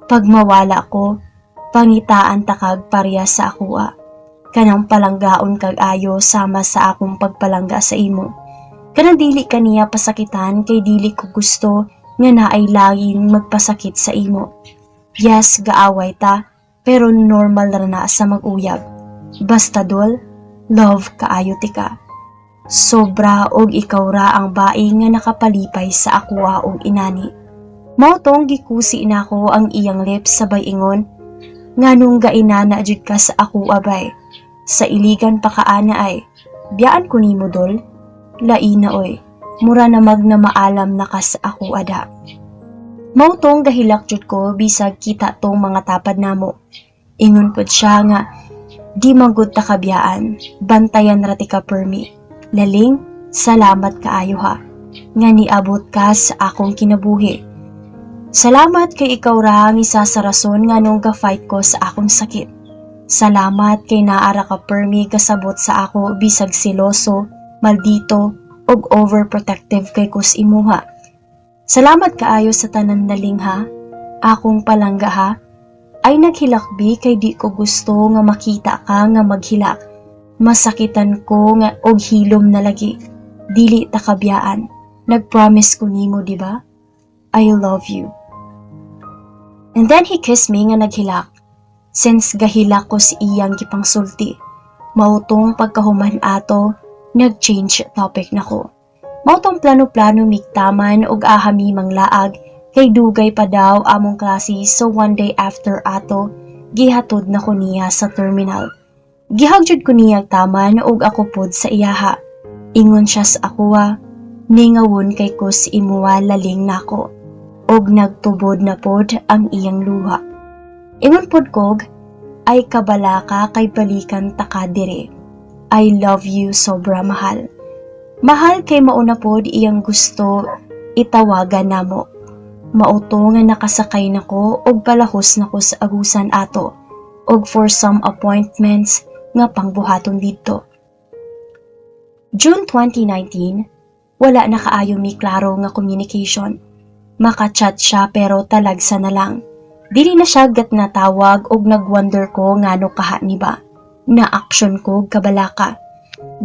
pag mawala ko, pangitaan takag parya sa akoa. Kanang palanggaon kag ayo sama sa akong pagpalangga sa imo. Kanang dili kaniya pasakitan kay dili ko gusto nga naay laging magpasakit sa imo. Yes, gaaway ta, pero normal ra na sa mag-uyab. Basta dol, love kaayo tika. Sobra og ikaw ra ang bae nga nakapalipay sa akoa og inani." Mautong gikusi nako ang iyang lips sabay ingon, "Nganong gainana jud ka sa akoa bay? Sa Iligan pa kaana ay, biyaan ko nimo dol, laina oy, mura na mag na maalam na ka sa ako ada." Mautong gahilak jud ko bisag kita tong mga tapad namo. Ingon pod siya nga, "Di manggod ta kabiyaan, bantayan ra ti ka permi. Laling, salamat kaayo ha, nga niabot ka sa akong kinabuhi. Salamat kay ikaw ra ang isa sa rason nga nung ga-fight ko sa akong sakit. Salamat kay naara ka permi kasabot sa ako bisag siloso, maldito, og overprotective kay kus imuha. Salamat kaayo sa tanan naling ha, akong palangga ha. Ay naghilakbi kay di ko gusto nga makita ka nga maghilak. Masakitan ko nga og hilom na lagi. Dili ta kabiyaan. Nagpromise ko nimo, di ba? I love you." And then he kissed me nga naghilak. Since gahilak ko si iyang gipang sulti, mautong pagkahuman ato, nag-change topic na ko. Mautong plano-plano migtaman og ahami manglaag kay dugay pa daw among klase, so one day after ato, gihatod na ko niya sa terminal. Gihagjud ko niya taman og ako pod sa iyaha. Ingon siya sa akuha, ningawon kay ko si imuwa laling nako. Og nagtubod na pod ang iyang luha. Ingon pod kog, ay kabalaka kay balikan taka dire. I love you sobra mahal. Mahal kay mauna pod iyang gusto itawagan namo. Mauto nga nakasakay nako og palahos nako sa agusan ato og for some appointments nga pangbuhaton didto. June 2019, wala na kaayo mi klaro nga communication. Maka-chat siya pero talagsa na lang. Dili na siya gat natawag og nagwonder ko ngano kaha ni ba. Na action ko kabalaka.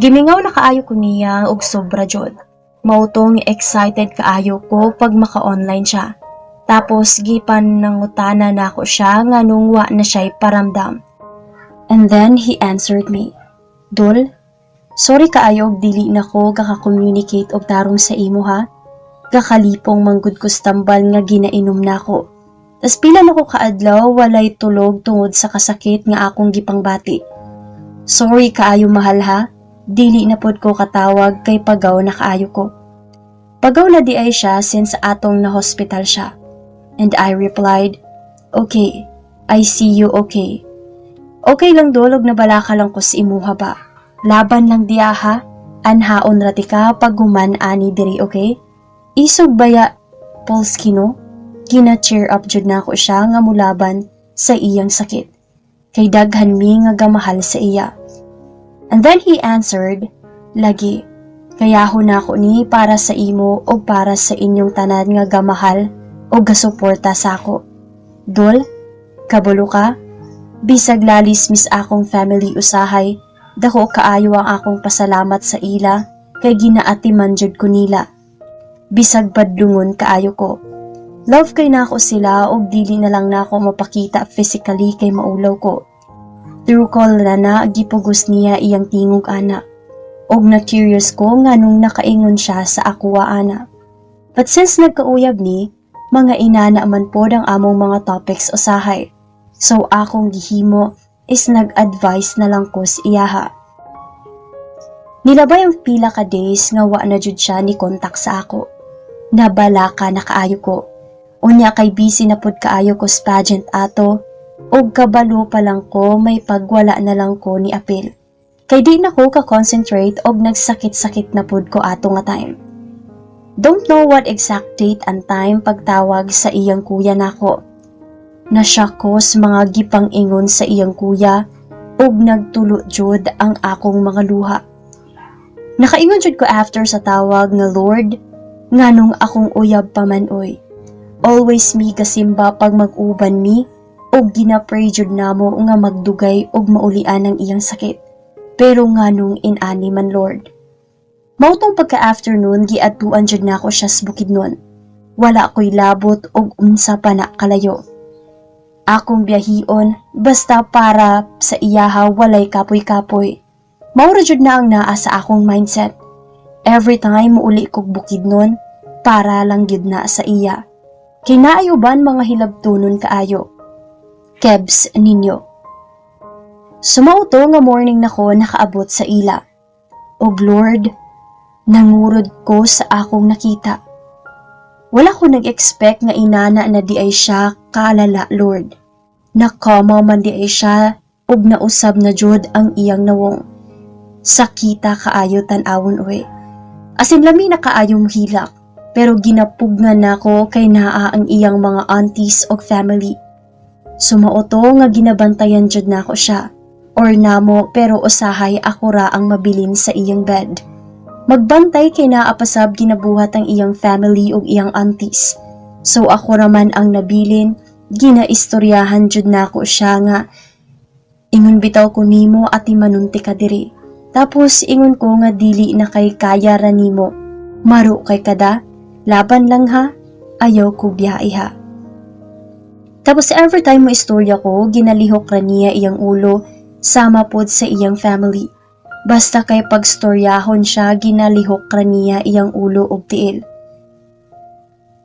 Gimingaw na kaayo ko niya og sobra jud. Mautong excited kaayo ko pag maka-online siya. Tapos gipan nangutana na ako siya nganong wa na siya'y paramdam. And then he answered me, Dol, sorry kaayo og dili na ko kaka-communicate og tarong sa imo ha. Kakalipong manggod ko stambal nga ginainom na ko. Tas pila na ko kaadlaw walay tulog tungod sa kasakit nga akong gipangbati. Sorry kaayo mahal ha, dili na pod ko katawag kay pagaw na kaayo ko. Pagaw na di ay siya since atong na hospital siya. And I replied, okay, I see you okay. Okay lang dolog na balaka lang ko si imuha ba. Laban lang diya ha, anhaon rati ka pag human ani diri okay? Isog baya, Polskino? Gina-cheer up jud na ako siya nga mulaban sa iyang sakit. Kay daghan mi nga gamahal sa iya. And then he answered, lagi, kayahon na ako ni para sa imo o para sa inyong tanan nga gamahal o gasuporta sa ako. Dol, kabulo ka? Bisag lalis mis akong family usahay, dako kaayo ang akong pasalamat sa ila kay ginaatiman jud ko nila. Bisag badlungon kaayo ko. Love kay na ako sila og dili na lang na ako mapakita physically kay maulaw ko. Through call na gipugos niya iyang tingog ana. Og na-curious ko nganong nakaingon siya sa akuwa ana. But since nagkauyab ni, mga inana man pod ang among mga topics usahay. So akong gihimo is nag-advise na lang ko sa iyaha. Nilabay ang pila ka days nga wa na jud siya ni kontak sa ako. Nabalaka na kaayo ko. Unya kay busy na pod kaayo ko sa pageant ato, og kabalo pa lang ko may pagwala na lang ko ni apil. Kay di na ko ka-concentrate og nagsakit-sakit na pod ko ato nga time. Don't know what exact date and time pagtawag sa iyang kuya nako. Nasyak ko sa mga gipang ingon sa iyang kuya og nagtulo jud ang akong mga luha. Nakaingon jud ko after sa tawag nga Lord, nganong akong uyab pa man oy. Always mi kasimba pag mag-uban mi og ginapray jud namo nga magdugay og maulian ang iyang sakit. Pero nganong inani man Lord. Mautong pagka-afternoon giadtuan jud nako siya sa Bukidnon. Wala ko'y labot og unsa pa na kalayo. Akong biyahion basta para sa iyaha walay kapoy-kapoy. Maura jud na ang naa sa akong mindset. Every time muuli kog Bukidnon, para lang gyud na sa iya. Kay naayuban mga hilabtunon kaayo. Kebs ninyo. Sumauto nga morning nako nakaabot sa ila. Og Lord, nangurod ko sa akong nakita. Wala ko nag-expect nga inana na di ay siya kalala, Lord. Nakama man di ay siya og nausab na jud ang iyang nawong. Sakita kaayo tan-awon oy. Asin lami na kaayo hilak. Pero ginapugnan nako kay naa ang iyang mga aunties og family. Sumauto nga ginabantayan jud nako siya. Or namo pero usahay ako ra ang mabilin sa iyang bed. Magbantay kay naapasab ginabuhat ang iyang family ug iyang aunties. So ako raman ang nabilin, ginaistoryahan jud nako siya nga ingon bitaw ko nimo ati manunti ka diri. Tapos ingon ko nga dili na kay kaya ra nimo. Maro kay kada, laban lang ha, ayaw ko biyahe ha. Tapos every time mo istorya ko, ginalihok ra niya iyang ulo sama pod sa iyang family. Basta kay pagstoryahon siya, ginalihok ra niya iyang ulo og tiil.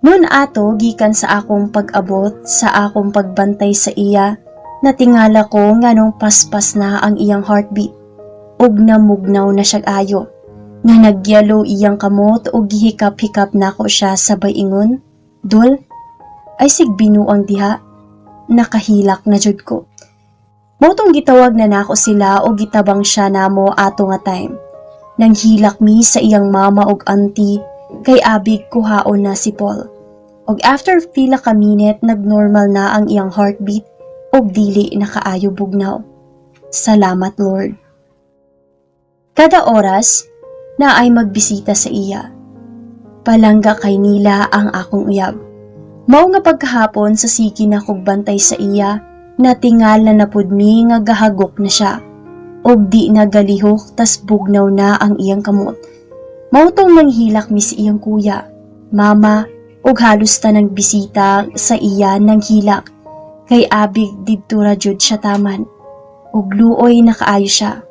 Noon ato, gikan sa akong pag-abot, sa akong pagbantay sa iya, natingala ko nganong paspas na ang iyang heartbeat, ug namugnaw na siyag ayo, nga nagyalo iyang kamot ug gihikap-hikap nako siya sabay ingon, "Dul, ay sig binuang diha." Nakahilak na jud ko. Motong gitawag na nako sila o gitabang siya namo ato nga time. Nanghilak mi sa iyang mama ug auntie kay abig kuhaon na si Paul. Og after pila ka minute nagnormal na ang iyang heartbeat og dili na kaayo bugnaw. Salamat Lord. Kada oras na ay magbisita sa iya. Palangga kay nila ang akong uyab. Mao nga pagkahapon sa sige na kog bantay sa iya, natingal na napud mi nga gahagok na siya. Og di na galihok tas bugnaw na ang iyang kamot. Mao tong nanghilak mi sa iyang kuya, mama, og halos ta nagbisita sa iya nang hilak. Kay abig didto ra jud siya taman. Og luoy na kaayo siya.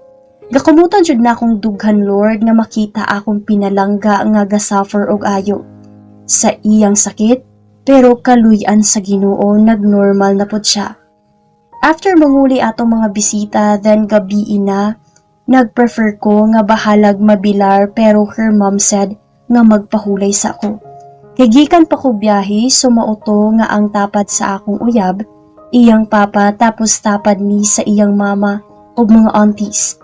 Gakamutan jud na akong dughan Lord nga makita akong pinalangga nga gasuffer og ayo. Sa iyang sakit, pero kaluy-an sa Ginoo nagnormal na pod siya. After manguli atong mga bisita, then gabi na, nagprefer ko nga bahalag mabilar pero her mom said nga magpahulay sa ako. Kay gikan pa ko biyahe, sumauto nga ang tapad sa akong uyab, iyang papa tapos tapad ni sa iyang mama ug mga aunties.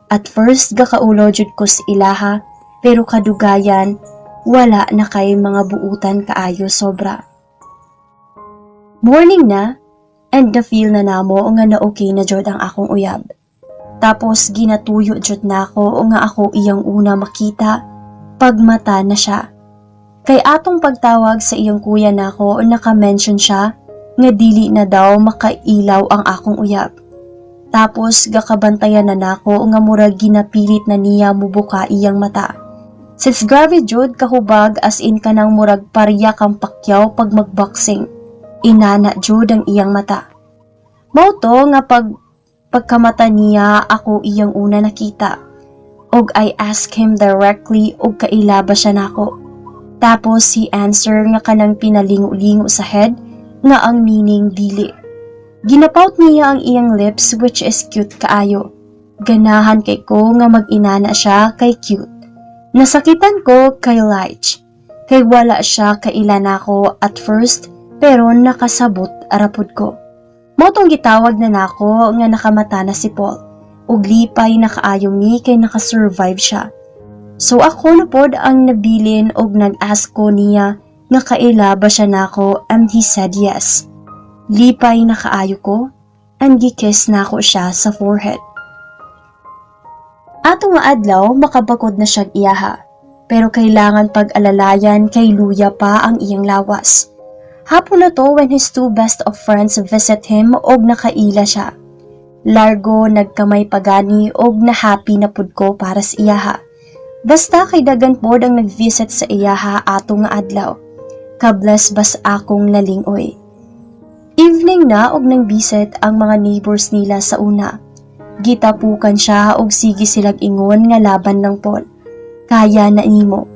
At first gakaulo jud ko sa ilaha, pero kadugayan wala na kay mga buutan kaayo sobra. Morning na, and na-feel na namo nga na okay na jud ang akong uyab. Tapos ginatuyo jud nako nga ako iyang una makita, pagmata na siya. Kay atong pagtawag sa iyang kuya nako, naka-mention siya nga dili na daw makailaw ang akong uyab. Tapos gakabantayan na nako nga murag ginapilit na niya mubuka iyang mata. Since grabe jud kahubag as in kanang murag pariya kang pakyaw pag magboxing. Inana jud ang iyang mata. Mao to nga pagkamata niya ako iyang una nakita. Og I ask him directly og kaila ba siya nako. Tapos si answer nga kanang pinalingo-lingo sa head nga ang meaning dili. Ginapaut niya ang iyang lips which is cute kaayo. Ganahan kay ko nga mag-inana siya kay cute. Nasakitan ko kay Lige, kay wala siya kaila nako at first pero nakasabot arapod ko. Motong gitawag na nako nga nakamata na si Paul, ug lipay na kaayo mi kay nakasurvive siya. So ako na pod ang nabilin og nag-ask ko niya nga kaila ba siya nako and he said yes. Lipay na kaayo ko and gikiss nako siya sa forehead. Ato nga adlaw makabakod na siyag iyaha, pero kailangan pag-alalayan kay luya pa ang iyang lawas. Hapon na to when his two best of friends visit him og nakaila siya. Largo nagkamay pagani og na happy na pud ko para sa iyaha. Basta kay dagan pod ang nag-visit sa iyaha ato nga adlaw. Kabless bas akong lalingoy. Evening na og nang visit ang mga neighbors nila sa una. Gitapukan siya og sige silag ingon nga laban ng Paul. Kaya na nimo.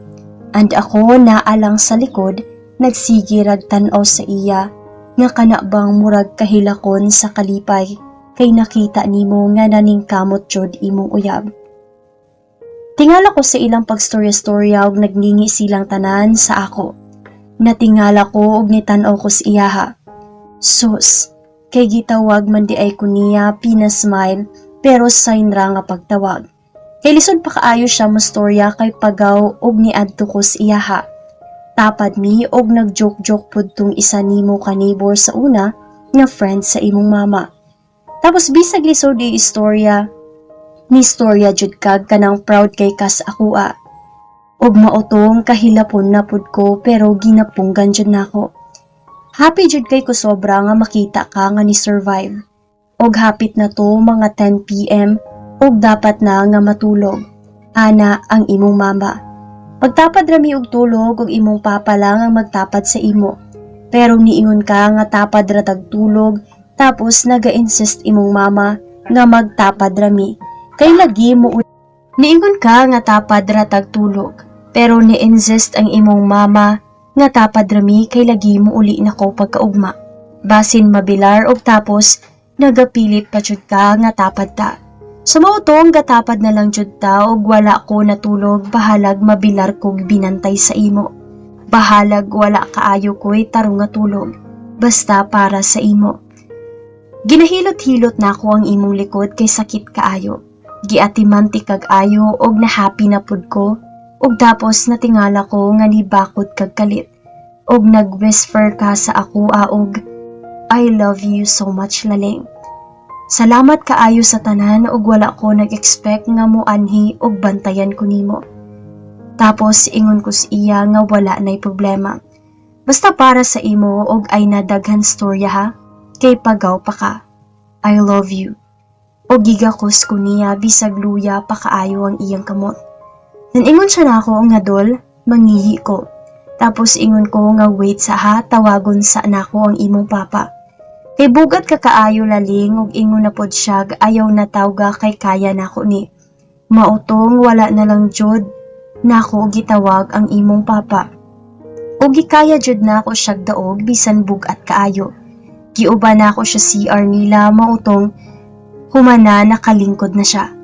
And ako naalang sa likod, nagsige rag tan-aw sa iya nga kanabang murag kahilakon sa kalipay kay nakita nimo nga naningkamot jud imong uyab. Tingala ko sa ilang pagstorya-storya og nagningi silang tanan sa ako. Natingala ko og nitan-aw ko sa iyaha. Sus, kay gitawag man di ay ko niya pinasmile pero sign ra nga pagtawag. Kay lisod pa kaayo siya mo storya kay pagaw og niadto ko sa iyaha. Tapad mi og nagjoke-joke pud tong isa nimo ka neighbor sa una nga friend sa imong mama. Tapos bisag lisod di istorya, ni storya jud kag kanang proud kay kas akua. Og maotong kahilapon na pud ko pero ginapunggan jud nako. Happy jud kay ko sobra nga makita ka nga ni survive. Og hapit na to mga 10 PM og dapat na nga matulog. Ana ang imong mama. Pagtapad rami og tulog og imong papa lang ang magtapad sa imo. pero niingon ka nga tapad ra tagtulog tapos naga-insist imong mama nga magtapad rami kay lagi mo niingon ka nga tapad ra tagtulog pero ni-insist ang imong mama nga tapad rami kay lagi mo uli nako pagkaugma basin mabilar og tapos nagapilit pa jud ka nga tapad ta. Sumautong gatapad na lang jud ta og wala ko natulog bahalag mabilar kog binantay sa imo. Bahalag wala kaayo ko'y tarong nga tulog basta para sa imo. Ginahilot-hilot na ako ang imong likod kay sakit kaayo. Giatimanti kag ayo og na-happy na pud ko og tapos natingala ko nga nibakod kag kalit og nag-whisper ka sa ako og I love you so much laling. Salamat kaayo sa tanan og wala ko nag-expect nga moanhi og bantayan ko nimo. Tapos ingon ko sa iya nga wala nay problema. Basta para sa imo og ay nadaghan storya ha. Kay pagaw pa ka. I love you. O gigakos ko niya bisag luya pa kaayo ang iyang kamot. Ingon siya na ako nga dol, mangihi ko. Tapos ingon ko nga wait sa ha, tawagon sa nako ang imong papa. Kay bugat ka kaayo laling og ingon na pod siya ayaw na tawga kay kaya nako ni. Mautong wala na lang jud nako gitawag ang imong papa. O gikaya jud nako siya daog bisan bugat kaayo. Giuba na ako siya CR nila mautong humana nakalingkod na siya.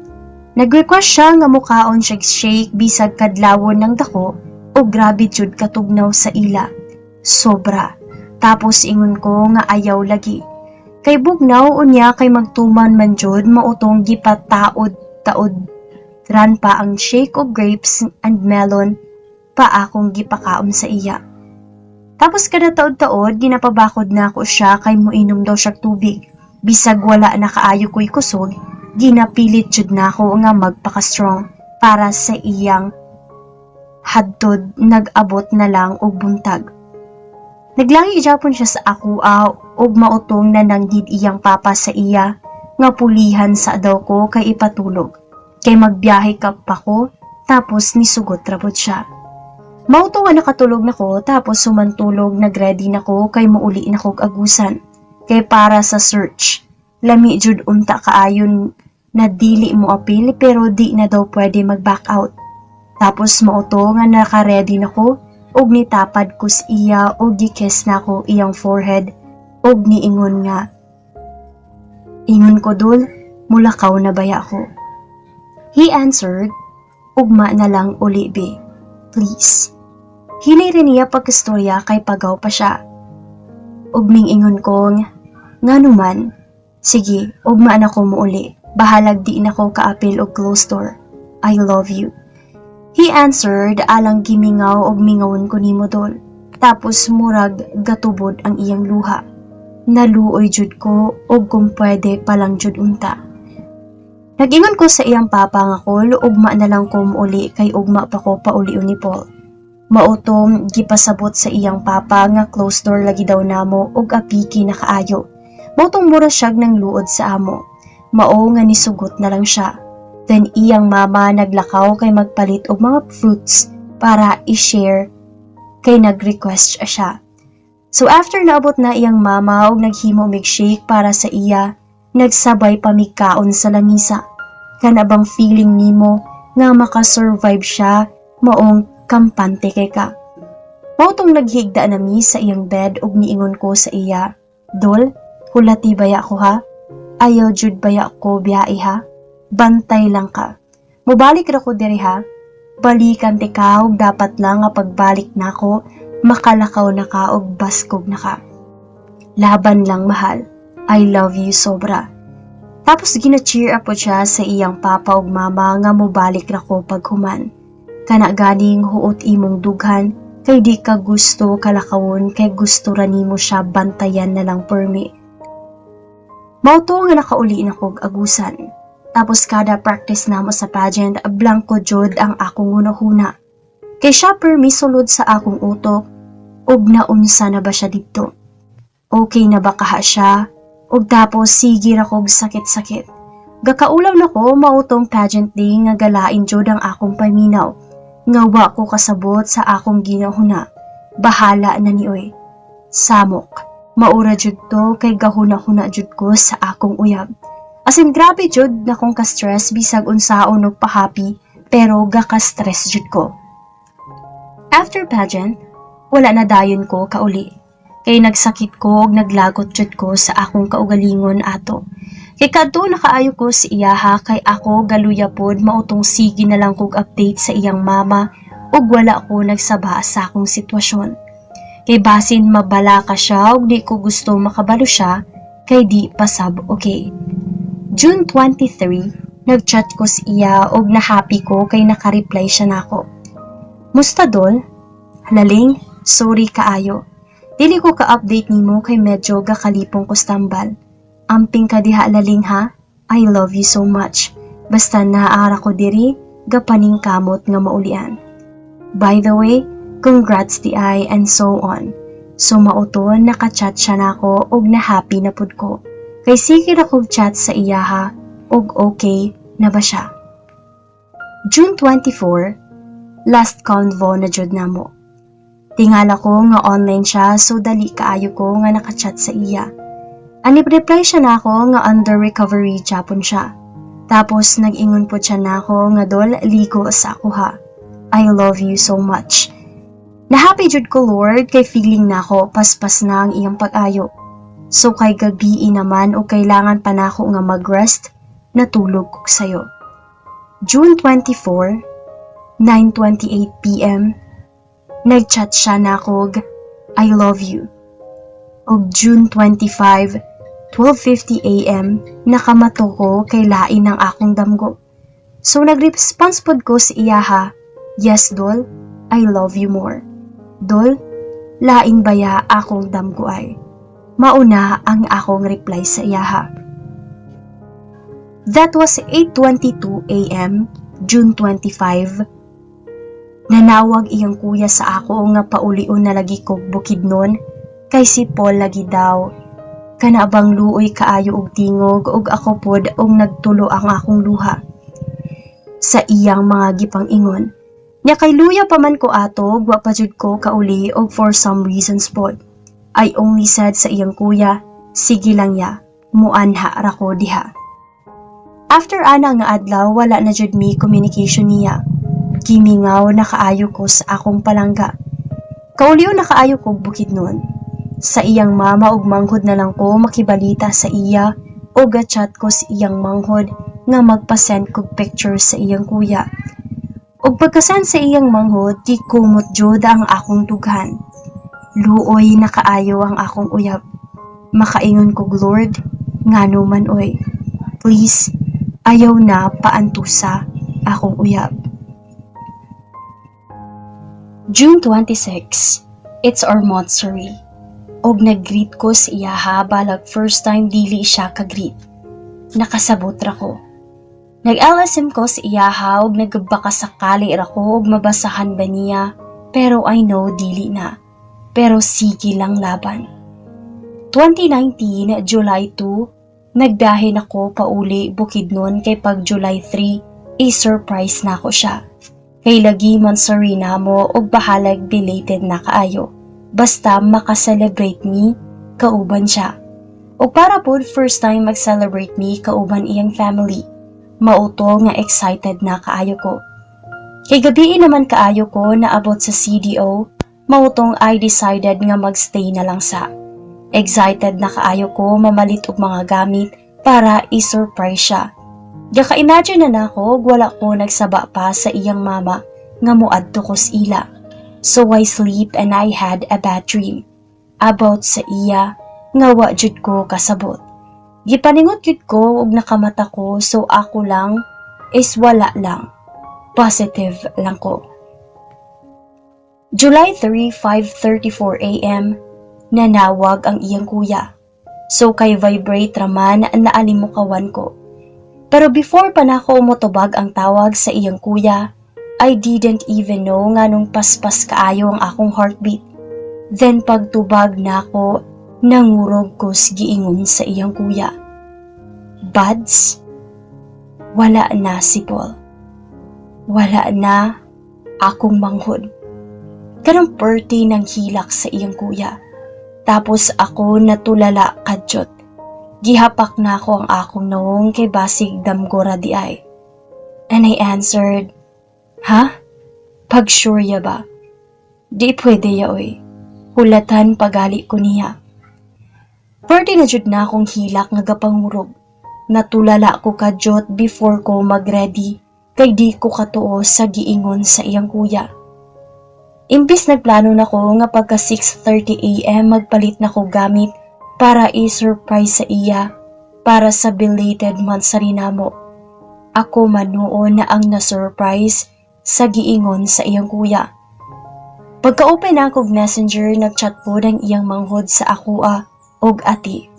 Nag-request siya nga mukaon siya shake bisag kadlawon ng dako o grabe jud katugnaw sa ila. Sobra. Tapos ingon ko nga ayaw lagi. Kay bugnaw unya kay magtuman man jud mautong gipataod-taod ran pa ang shake of grapes and melon pa akong gipakaon sa iya. Tapos kada taod-taod, ginapabakod na ako siya kay moinom daw siya tubig. Bisag wala na kaayo ko'y kusog, ginapilit jud na ako nga magpaka-strong para sa iyang hadtod nag-abot na lang og buntag. Naglangi japon siya sa ako og mautong na nanggid iyang papa sa iya nga pulihan sa daw ko kay ipatulog. Kay magbiyahe ka pa ko, tapos nisugot rabot siya. Mauto nga nakatulog na ko tapos sumantulog nagready na ko kay mauli na kog agusan. Kay para sa search. Lami jud unta kaayon na dili mo apil pero di na daw pwede mag-back out. Tapos mauto nga naka-ready na ko og nitapad ko sa iya og gikes na ko iyang forehead og niingon nga. Ingon ko dul, mulakaw na baya ko. He answered, ugma na lang uli be. Please. Hinay rin niya pagkastorya kay pagaw pa siya. Ugming ingon kong, nga naman, sige, ugmaan ako mo uli, bahalag di na ko kaapil og close door. I love you. He answered alang gimingaw og mingawon ko nimo dol. Tapos murag gatubod ang iyang luha. Naluoy jud ko og kung pwede palang jud unta. Nag-ingon ko sa iyang papa nga kol, ugma na lang ko mo uli kay ugma pa ko pauli ni Paul. Mautom gipasabot sa iyang papa nga close door lagi daw namo ug apiki na kaayo. Mautong mura siyag ng luod sa amo. Mao nga nisugot na lang siya. Then iyang mama naglakaw kay magpalit og mga fruits para i-share kay nag-request siya. So after naabot na iyang mama og naghimo milkshake para sa iya, nagsabay pamikaon sa lamisa. Kanabang feeling nimo nga makasurvive siya maong kampante kay ka. Mautong naghigda nami sa iyang bed ug niingon ko sa iya, Dol, hulati baya ko ha? Ayaw jud baya ko biyai ha? Bantay lang ka. Mubalik ra ko diri ha? Balikan ti ka ug dapat lang nga pagbalik nako makalakaw na ka og baskog na ka. Laban lang mahal. I love you sobra. Tapos gina-cheer up po siya sa iyang papa ug mama nga mubalik ra ko paghuman. Kana ganing huot imong dughan kay di ka gusto kalakawon kay gusto ra nimo siya bantayan na lang permi. Mauto nga nakauli na kog agusan. Tapos kada practice namo sa pageant, blanco jud ang akong hunahuna. Kay siya permi sulod sa akong utok ug naunsa na ba siya didto. Okay na ba kaha siya? Ug tapos sige ra kog sakit-sakit. Gakaulaw na ko mautong pageant day nga galain jud ang akong paminaw. Nga wa ko kasabot sa akong ginahuna. Bahala na ni oy. Samok, maura jud to kay gahuna-huna jud ko sa akong uyab. As in grabe jud na kong ka-stress bisag unsaon og pa-happy pero gaka-stress jud ko. After pageant, wala na dayon ko kauli. Kay nagsakit ko og naglagot jud ko sa akong kaugalingon ato. Kay kadto nakaayo ko si iyaha kay ako galuya pod mautong sige na lang kog update sa iyang mama ug wala ko nagsaba sa akong sitwasyon. Kay basin mabala ka siya ug di ko gusto makabalo siya kay di pasab okay. June 23, nagchat ko si iya og na-happy ko kay nakareply siya nako. Musta dol? Laling, sorry kaayo. Dili ko ka-update nimo kay medyo gakalipong ko stambal. Amping ka diha laling ha? I love you so much. Basta naaara ko diri, gapaning kamot nga maulian. By the way, congrats di ay and so on. So mauton nakachat siya nako og na-happy na pud ko. Kay sige na kog chat sa iya ha og okay na ba siya. June 24, last convo na jud namo. Tingala ko nga online siya so dali kaayo ko nga nakachat sa iya. Reply siya nako nga under recovery japon siya. Tapos nag-ingon po siya nako nga dol ligo sa ako ha. I love you so much. Na-happy jud ko Lord kay feeling nako paspas na ang iyang pag-ayo. So kay gabi naman o kailangan pa nako nga mag-rest, natulog ko sayo. June 24, 9:28 PM, nagchat siya nako I love you. Og June 25, 12:50 AM, nakamato ko kay lain ang akong damgo. So nag-response pod ko sa iya ha, yes dol, I love you more. Dol, laing baya akong damgo ay. Mauna ang akong reply sa iya ha. That was 8:22 AM, June 25. Nanawag iyang kuya sa ako nga paulion na lagi kog bukid nun, kay si Paul lagi daw. Kanabang luoy kaayo og tingog og ako pod og nagtulo ang akong luha. Sa iyang mga gipang ingon, nya kay luya pa man ko atog, wa pa jud ko kauli og for some reasons pod. I only said sa iyang kuya, sige lang ya, muanha ra ko diha. After ana nga adlaw, wala na jud mi communication niya. Gimingaw na kaayo ko sa akong palangga. Kauliw na kaayo ko bukid nun. Sa iyang mama ug manghod na lang ko makibalita sa iya o gachat ko sa iyang manghod nga magpasend kog picture sa iyang kuya. Og pagkasend sa iyang manghod, di kumot jud ang akong dughan. Luoy na kaayo ang akong uyab. Makaingon kog Lord, ngano man oy. Please, ayaw na paantusa akong uyab. June 26, it's our monthsary. Og nag-greet ko sa iya ha balag first time dili siya ka-greet. Nakasabot ra ko. Nag-LSM ko sa iya ha og nagbakasakali ra ko og mabasahan ba niya pero I know dili na. Pero sige lang laban. 2019, July 2, nagdahin ako pauli bukid nun kay pag July 3, i-surprise na ako siya. Kay lagi monthsary na mo og bahalag belated na kaayo. Basta makaselebrate me, kauban siya. O para po first time mag-celebrate me, kauban iyang family. Mauto nga excited na kaayo ko. Kay gabi naman kaayo ko na abot sa CDO, mautong I decided nga magstay na lang sa. Excited na kaayo ko mamalit og mga gamit para i-surprise siya. Gaka-imagine na nako wala ko nagsaba pa sa iyang mama nga muadto ko sa ila. So I sleep and I had a bad dream about sa iya nga wa jud ko kasabot. Gipaningot jud ko og nakamata ko so ako lang is wala lang. Positive lang ko. July 3, 5:34 AM, nanawag ang iyang kuya. So kay vibrate raman na alimukawan ko. Pero before pa na ako umutubag ang tawag sa iyang kuya, I didn't even know nga nung paspas kaayo ang akong heartbeat. Then pagtubag na ako, nangurog ko giingon sa iyang kuya. Buds, wala na si Paul. Wala na akong manghod. Kanang perti ng hilak sa iyang kuya. Tapos ako natulala kadjot. Gihapak na ako ang akong naong kay basig damgora di ay. And I answered, "Ha? Pag-sure ya ba? Di pwede ya oy. Hulatan pagali ko niya." Pwede na jud na akong hilak nga gapangurog. Natulala ko kadjot before ko mag-ready kay di ko katuo sa giingon sa iyang kuya. Imbis nagplano na ko nga pagka 6:30 AM magpalit na ko gamit para i-surprise sa iya para sa belated monthsary namo. Ako man noon na ang na-surprise sa giingon sa iyang kuya. Pagka-open na akong messenger, nagchat po ng iyang manghod sa akua og ati.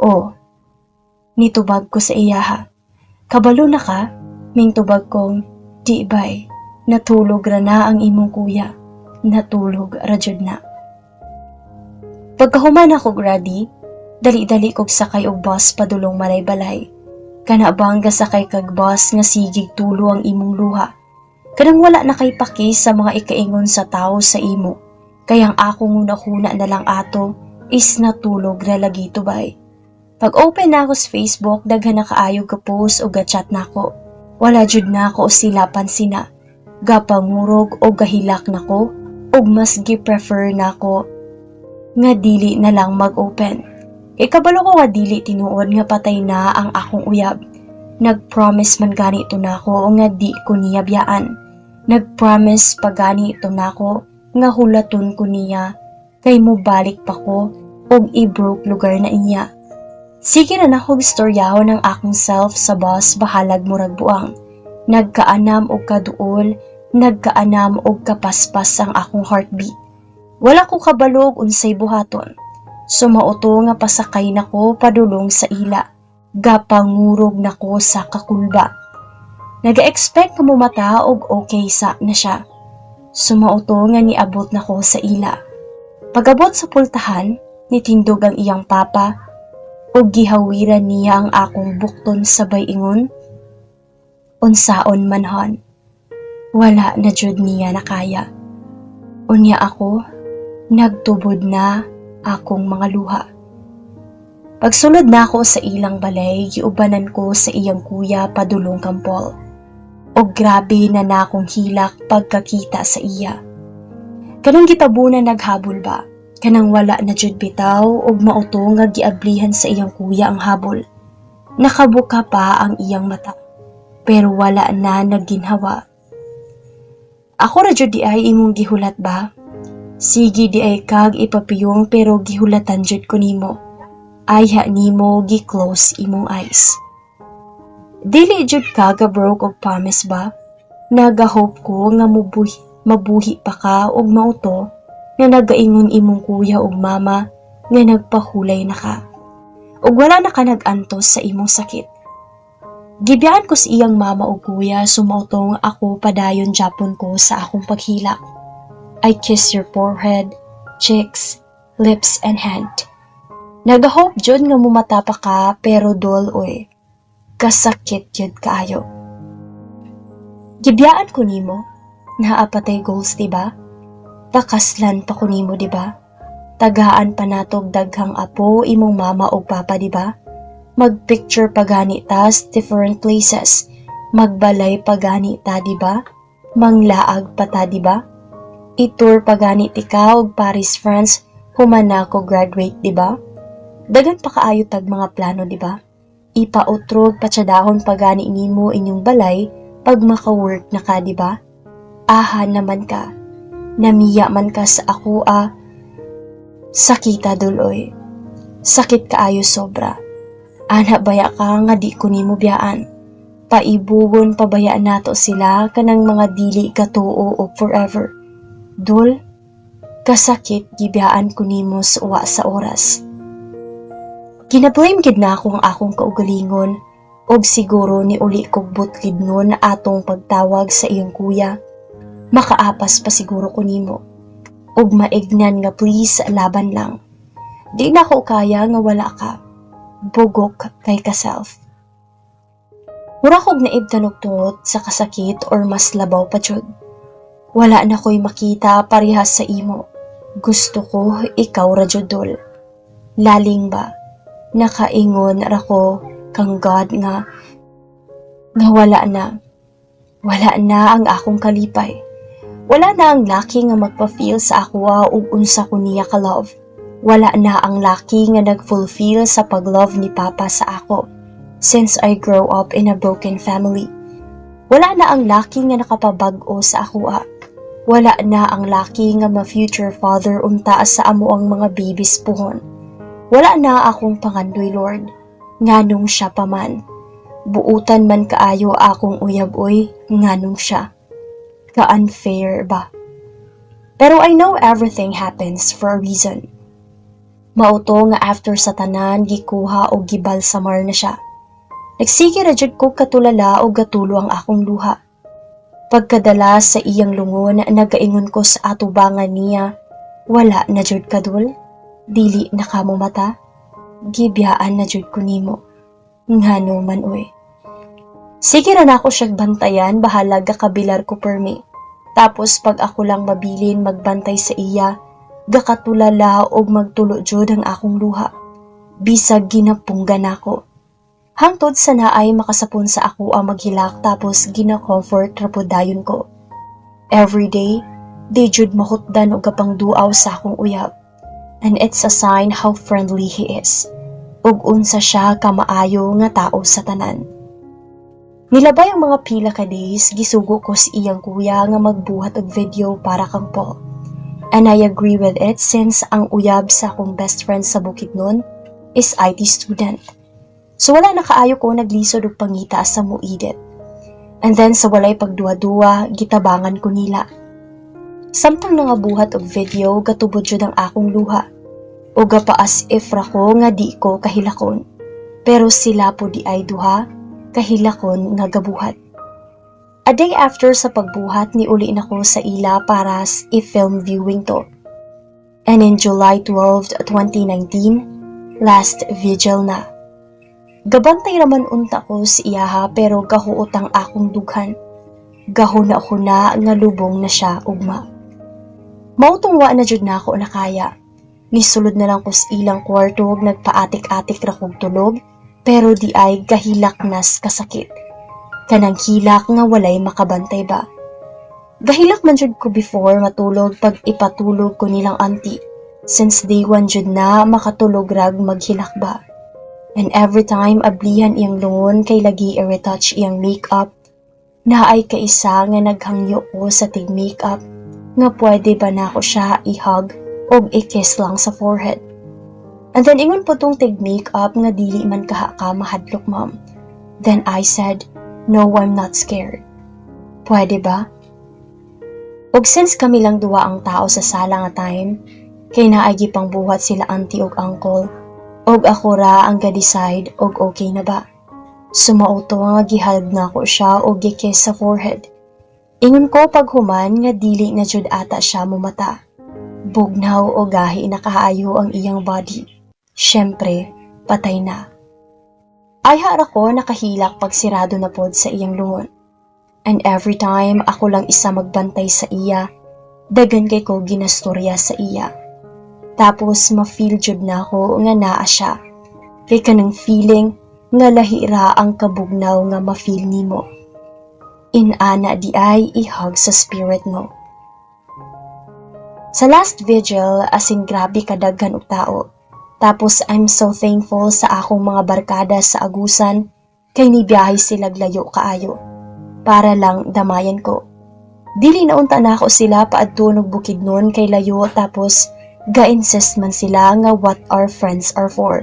"Oh, nitubag ko sa iya ha. Kabalo na ka?" Ming tubag kong, "Di bay, natulog ra na ang imong kuya. Natulog ra jud na." Pagkahuman ako ready, dali-dali kog sakay og bus padulong Malay-Balay. Kana bang gasakay kag bus nga sigig tulo ang imong luha. Kanang wala na kay paki sa mga ikaingon sa tao sa imo. Kaya ang akong una-huna na lang ato is natulog ra lagi tubay. Pag open na ako sa Facebook, daghan na kaayo ka post o ga-chat na ako. Wala jud na ako sila pansina. Gapangurog o gahilak na ko o mas gi-prefer na ko nga dili na lang mag-open. Ikabalo ko nga dili tinuod nga patay na ang akong uyab. Nag-promise man ganito na ako nga di ko niya biyaan. Nag-promise pa ganito na ako nga hulaton ko niya kay mo balik pa ko og i-broke lugar na inya. Sige na nakog storyahon ng akong self sa bus bahalag murag buang. Nagkaanam og kaduol, nagkaanam og kapaspas ang akong heartbeat. Wala ko kabalog unsay buhaton. Sumauto nga pasakay nako padulong sa ila. Gapangurog nako sa kakulba. Naga-expect nga mumata og okay sa na siya. Sumauto nga niabot nako sa ila. Pagabot sa pultahan, nitindog ang iyang papa ug gihawiran niya ang akong bukton sabay ingon, "Unsaon manhon, wala na jud niya nakaya." Unya ako, nagtubod na akong mga luha. Pagsulod na ako sa ilang balay, giubanan ko sa iyang kuya padulong kampol. O grabe na akong hilak pagkakita sa iya. Kanang gitabunan naghabol ba? Kanang wala na jud bitaw og mauto nga giablihan sa iyang kuya ang habol. Nakabuka pa ang iyang mata, pero wala na nagginhawa. "Ako ra jud di ay imong gihulat ba? Sige di ay kag ipapiyong pero gihulatan jud ko nimo. Ayha nimo gi-close imong eyes. Dili jud ka ga-broke og promise ba? Nagahope ko nga mabuhi pa ka og mauto nga nagaingon imong kuya ug mama nga nagpahulay na ka. Ug wala na ka nag-antos sa imong sakit. Gibiyaan ko sa iyang mama ug kuya sumautong ako padayon Japon ko sa akong paghilak. I kiss your forehead, cheeks, lips, and hand. Nagahope jud nga mumata pa ka pero dol oy. Kasakit jud kaayo. Gibiyaan ko nimo, naapatay goals diba? Pakaslan pa ko nimo diba? Tagaan pa natog daghang apo imong mama o papa diba? Magpicture pagani ta sa different places. Magbalay pagani ta diba? Manglaag pa ta diba? I-tour pagani ti ka og Paris, France, human na ko graduate diba? Dagan pa kaayo tag mga plano diba? Ipautrog patsadahon pagani nimo inyong balay pag maka-work na ka diba? Aha naman ka. Namiya man ka sa ako sakita duloy. Sakit kaayo sobra. Ana baya ka nga di ko nimo biyaan. Paibugon pabayaan nato sila kanang mga dili katuo o forever. Dul, kasakit gibiyaan ko nimo sa uwa sa oras. Ginablame gid na akong akong kaugalingon og siguro ni uli kog butlid nun atong pagtawag sa iyong kuya. Makaapas pa siguro ko nimo. Og maignan nga please laban lang. Di na ko kaya nga wala ka. Bugok kay ka-self. Mura kog naibtan og tungod sa kasakit or mas labaw pa jud. Wala na ko'y makita parehas sa imo. Gusto ko ikaw ra jud dol. Laling ba, nakaingon ra ko kang God nga wala na. Wala na ang akong kalipay. Wala na ang laki nga magpa-feel sa ako ug unsa ko niya ka love. Wala na ang laki nga nag-fulfill sa pag-love ni Papa sa ako since I grow up in a broken family. Wala na ang laki nga nakapabag-o sa ako. Wala na ang laki nga ma-future father unta sa amo ang mga babies puhon. Wala na akong pangandoy Lord, nganong siya pa man. Buutan man kaayo akong uyab-oy, nganong siya. Ka-unfair ba? Pero I know everything happens for a reason. Mauto nga after sa tanan, gikuha o gibalsamar na siya. Nagsige ra jud ko katulala o gatulo ang akong luha. Pagkadala sa iyang lungon, nagaingon ko sa atubangan niya, wala na jud kadul, dili na kamo mata, gibiyaan na jud ko nimo, ngano man uy. Sige ra na ako siyag bantayan, bahala gakabilar ko permi. Tapos pag ako lang mabilin magbantay sa iya, gakatulala og magtulo jud ang akong luha. Bisag ginapunggan ako. Hangtod sa naay makasapon sa ako ang maghilak tapos gina-comfort rapodayon ko. Everyday, di jud mahutdan og kapang duaw sa akong uyab. And it's a sign how friendly he is. Ug unsa siya kamaayo nga tao sa tanan. Nilabay ang mga pila ka days, gisugo ko si iyang kuya nga magbuhat og video para kang Paul. And I agree with it since ang uyab sa akong best friend sa Bukidnon is IT student. So wala na kaayo ko naglisod og pangita sa muidit. And then sa walay pagduwa-duwa, gitabangan ko nila. Samtang nangabuhat og video, gatubod jud ang akong luha. O gapa as if ra ko nga di ko kahilakon. Pero sila po di ay duha, kahilakon nga gabuhat. A day after sa pagbuhat, niuli na ko sa ila para i-film viewing to. And in July 12, 2019, last vigil na. Gabantay raman unta ko si iyaha pero gahuot ang akong dughan. Gahuna ako na nga lubong na siya ugma. Mautungwa na jud na ako nakaya. Nisulod na lang ko sa ilang kwarto ug nagpaatik-atik ra kog tulog pero di ay gahilak nas kasakit. Kanang hilak nga walay makabantay ba. Gahilak man jud ko before matulog pag ipatulog ko nilang auntie since day one jud na makatulog rag maghilak ba. And every time ablihan iyang lungon kay lagi i-retouch iyang makeup, na ay kaisa nga naghangyo ko sa tig makeup nga pwede ba na ako siya i-hug o i-kiss lang sa forehead. And then ingon po tong tig makeup nga dili man kaha ka mahadlok ma'am. Then I said, no, I'm not scared. Pwede ba? Og since kami lang duwa ang tao sa sala nga time, kay naay gipang buhat sila auntie og uncle, og ako ra ang ga-decide og okay na ba. Sumauto nga gihag na ko siya og gikiss sa forehead. Ingon ko paghuman nga dili na jud ata siya mumata. Bugnaw o gahi na kaayo ang iyang body. Syempre, patay na. Ayha ra ko nakahilak pag sirado na pod sa iyang lungon. And every time ako lang isa magbantay sa iya, dagan kay ko ginastorya sa iya. Tapos ma-feel jud na ako nga naa siya. Kay kanang feeling nga lahira ang kabugnaw nga ma-feel nimo. Inana di ay ihag sa spirit mo. Sa last vigil, asin grabe kadaghan og tao. Tapos I'm so thankful sa akong mga barkada sa Agusan kay nibiyahe sila layo kaayo. Para lang damayan ko. Dili na unta na ako sila paadto og Bukidnon kay layo tapos ga-insist man sila nga what our friends are for.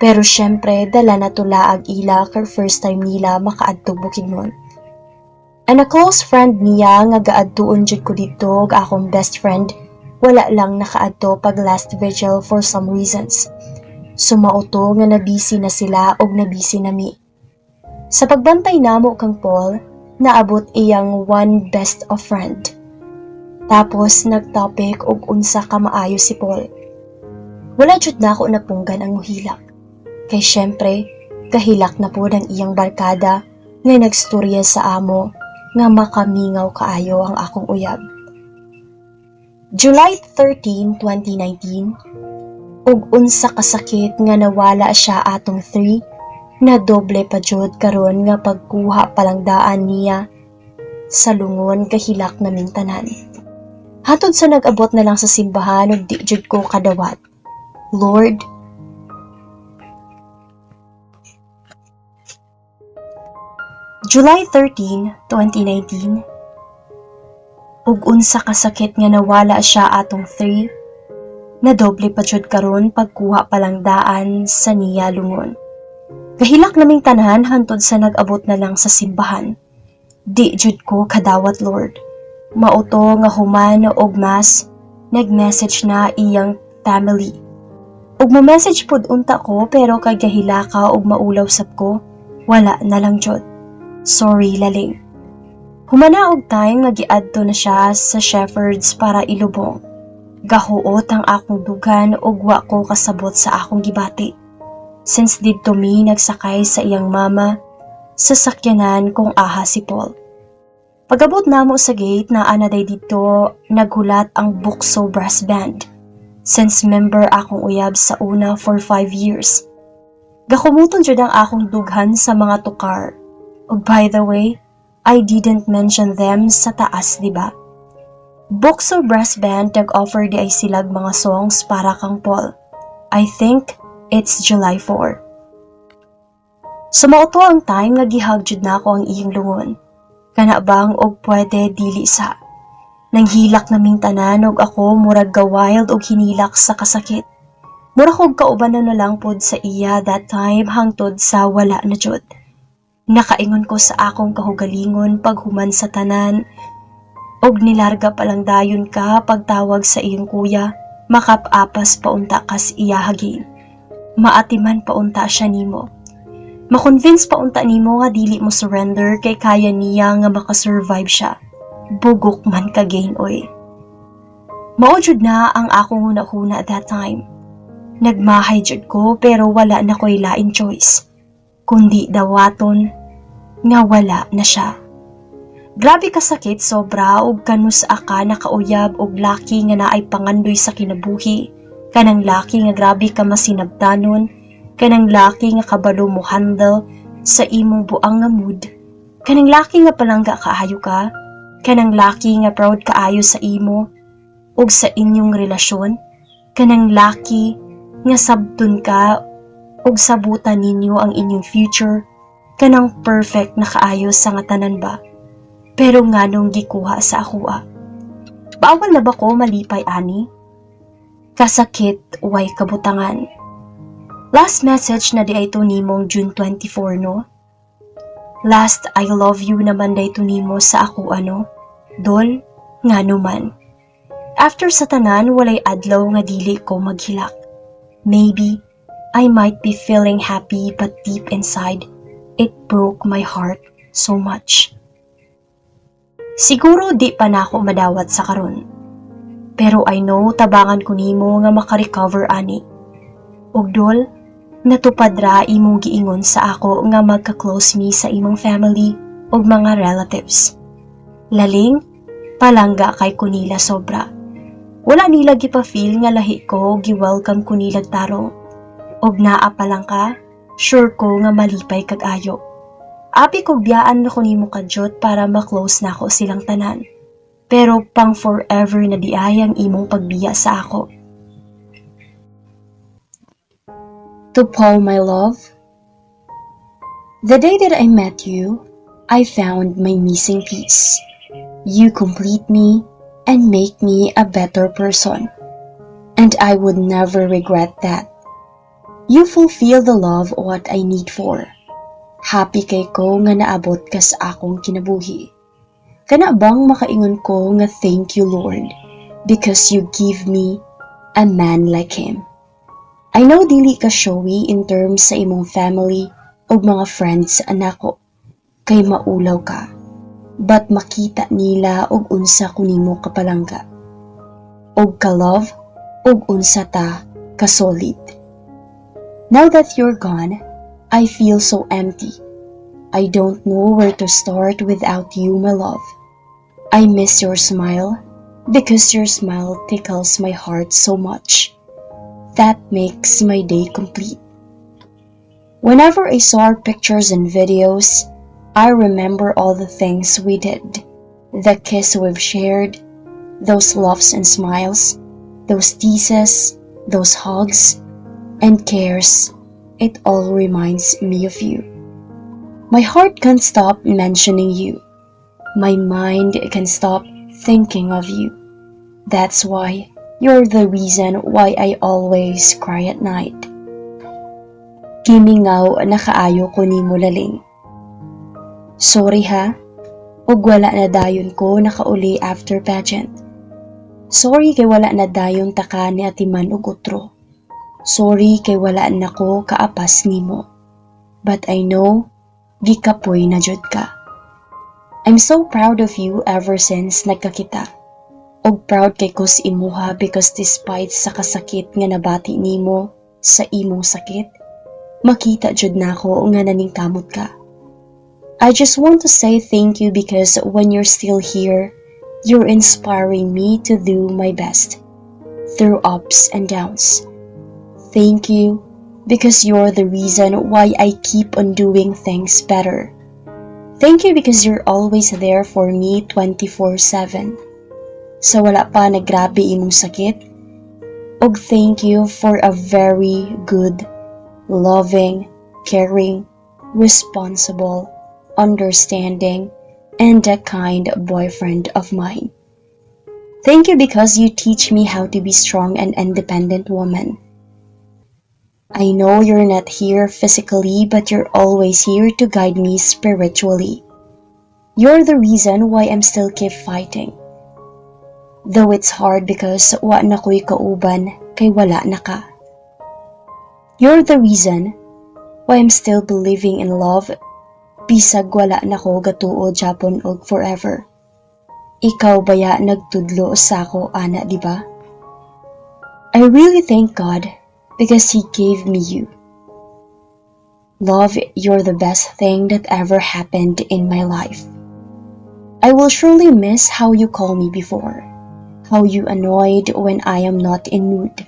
Pero syempre, dala na tula ag ila kay first time nila makaadto Bukidnon. And a close friend niya nga gaadtuon jud ko dito ug akong best friend, wala lang nakaadto pag last vigil for some reasons. Sumauto nga nabisi na sila og nabisi nami. Sa pagbantay namo kang Paul, naabot iyang one best of friend. Tapos nagtopic og unsa ka maayo si Paul. Wala jud na ako napunggan ang muhilak. Kay syempre, kahilak na pod ang iyang barkada nga nagstorya sa amo nga makamingaw kaayo ang akong uyab. July 13, 2019, ug unsa kasakit nga nawala siya atong 3, na doble pa jud karon nga pagkuha palang daan niya sa lungon kahilak naming tanan. Hatod sa nag-abot na lang sa simbahan ug di jud ko kadawat. Lord, July 13, 2019, ug unsa kasakit nga nawala siya atong 3, na doble pa jud karon pagkuha palang daan sa niya lungon. Kahilak naming tanan hantod sa nag-abot na lang sa simbahan. Di jud ko kadawat, Lord. Mauto nga human og mas nag-message na iyang family. Ug mo-message pud unta ko pero kay gahilaka og maulaw sab ko, wala na lang jud. Sorry laling. Humana og time nga giadto na siya sa Shepherds para ilubong. Gahuot ang akong dugan ug wa ko kasabot sa akong gibati. Since didto mi nagsakay sa iyang mama, sa sakyanan kung aha si Paul. Pagabot namo sa gate na anaday dito naghulat ang Bukso Brass Band. Since member akong uyab sa una for 5 years. Gakumuton jud ang akong dughan sa mga tukar. Ug by the way, I didn't mention them sa taas, diba? Bukso Brass Band nag-offer di ay silag mga songs para kang Paul. I think it's July 4. Sumauto ang time nga gihagjud na ako ang iyong lungon. Kana bang og pwede dili sa. Nanghilak naming tanan og ako murag ga-wild og hinilak sa kasakit. Mura kog kauban na lang pod sa iya that time hangtod sa wala na jud. Nakaingon ko sa akong kahugalingon paghuman sa tanan og nilarga palang dayon ka pagtawag sa iyong kuya, makapapas paunta kas iya hagin. Maatiman paunta siya nimo. Ma-convince paunta nimo nga dili mo surrender kay kaya niya nga makasurvive siya. Bugok man ka gain oy. Mao jud na ang akong huna-huna that time. Nagmahay jud ko pero wala na ko'y lain choice. Kundi dawaton nga wala na siya. Grabe kasakit sobra ug kanus aka nakauyab og laki nga naay pangandoy sa kinabuhi. Kanang laki nga grabe ka masinabtanon, kanang laki nga kabalo mo handle sa imong buang nga mood, kanang laki nga palangga kaayo ka, kanang laki nga proud kaayo sa imo ug sa inyong relasyon, kanang laki nga sabton ka ug sabutan ninyo ang inyong future, kanang perfect na kaayo sa nga tanan ba. Pero nganong gikuha sa akoa. Bawal na ba ko malipay ani? Kasakit way kabutangan. Last message na di ay to nimong June 24 no? Last I love you naman day to nimo sa ako ano? Dol, nga naman. After sa tanan, walay adlaw nga dili ko maghilak. Maybe, I might be feeling happy but deep inside, it broke my heart so much. Siguro di pa na ako madawat sa karon. Pero I know tabangan ko nimo nga makarecover ani. Og dol, natupad ra imong giingon sa ako nga magka-close me sa imong family og mga relatives. Laling, palangga kay kunila sobra. Wala nila gipa-feel nga lahi ko gi-welcome kunilag tarong. Og naa pa lang ka, sure ko nga malipay kag ayo. Api kog biyaan na kunimo kadyot para ma-close na ako silang tanan. Pero pang forever na di ayang imong pagbiya sa ako. To Paul, my love. The day that I met you, I found my missing piece. You complete me and make me a better person. And I would never regret that. You fulfill the love what I need for. Happy kay ko nga naabot ka sa akong kinabuhi. Kana bang makaingon ko nga thank you Lord because you give me a man like him. I know dili ka showy in terms sa imong family o mga friends sa anak ko kay maulaw ka. But makita nila og unsa kunimo kapalangga. Og ka-love og unsa ta ka-solid. Now that you're gone, I feel so empty. I don't know where to start without you, my love. I miss your smile, because your smile tickles my heart so much. That makes my day complete. Whenever I saw our pictures and videos, I remember all the things we did, the kiss we've shared, those laughs and smiles, those teases, those hugs, and cares. It all reminds me of you. My heart can't stop mentioning you. My mind can stop thinking of you. That's why you're the reason why I always cry at night. Kimingaw na kaayo ko ni mo laling. Sorry ha, ug wala na dayon ko nakauli after pageant. Sorry kay wala na dayon taka ni atiman ug utro. Sorry kay wala na ko kaapas nimo. But I know, gikapoy na jud ka. I'm so proud of you ever since nagkakita. Og proud kay ko sa imuha because despite sa kasakit nga nabati nimo sa imong sakit, makita jud nako nga naningkamot ka. I just want to say thank you because when you're still here, you're inspiring me to do my best through ups and downs. Thank you because you're the reason why I keep on doing things better. Thank you because you're always there for me 24/7. Sa wala pa nagrabe imong sakit. Og thank you for a very good, loving, caring, responsible, understanding, and a kind boyfriend of mine. Thank you because you teach me how to be strong and independent woman. I know you're not here physically, but you're always here to guide me spiritually. You're the reason why I'm still keep fighting. Though it's hard because wa na ko'y kauban kay wala na ka. You're the reason why I'm still believing in love bisag wala na ko gatuo Japon og forever. Ikaw baya nagtudlo sa ako ana, di ba? I really thank God because He gave me you. Love, you're the best thing that ever happened in my life. I will surely miss how you call me before, how you annoyed when I am not in mood,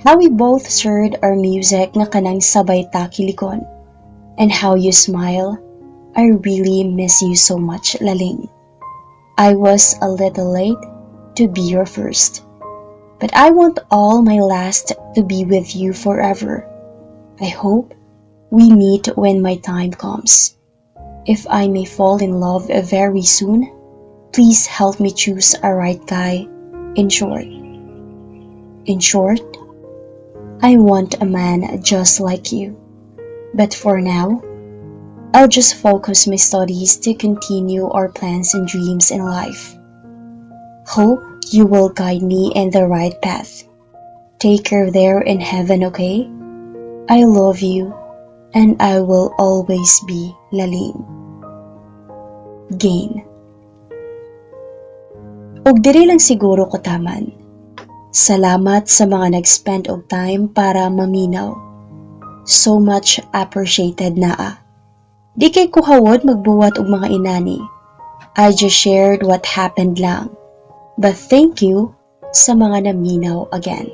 how we both shared our music na kanang sabay ta kilikon, and how you smile. I really miss you so much, Laling. I was a little late to be your first, but I want all my last to be with you forever. I hope we meet when my time comes. If I may fall in love very soon, please help me choose a right guy. In short, I want a man just like you. But for now, I'll just focus my studies to continue our plans and dreams in life. Hope you will guide me in the right path. Take care there in heaven, okay? I love you, and I will always be Laling. Gain. Og diri lang siguro ko taman. Salamat sa mga nag-spend og time para maminaw. So much appreciated naa. Di kay ko hawod magbuwat og mga inani. I just shared what happened lang. But thank you sa mga naminaw again.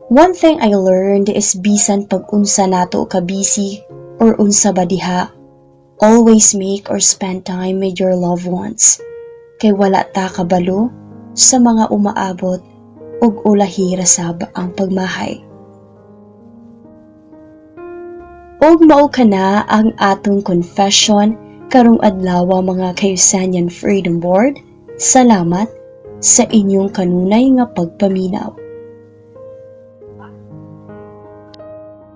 One thing I learned is bisan pag unsa nato ka busy or unsa ba diha, always make or spend time with your loved ones. Kay wala ta kabalo sa mga umaabot ug ulahi rasab ang pagmahay. Og mao kana ang atong confession karong adlaw mga Kayusanyan Freedom Board. Salamat sa inyong kanunay nga pagpaminaw.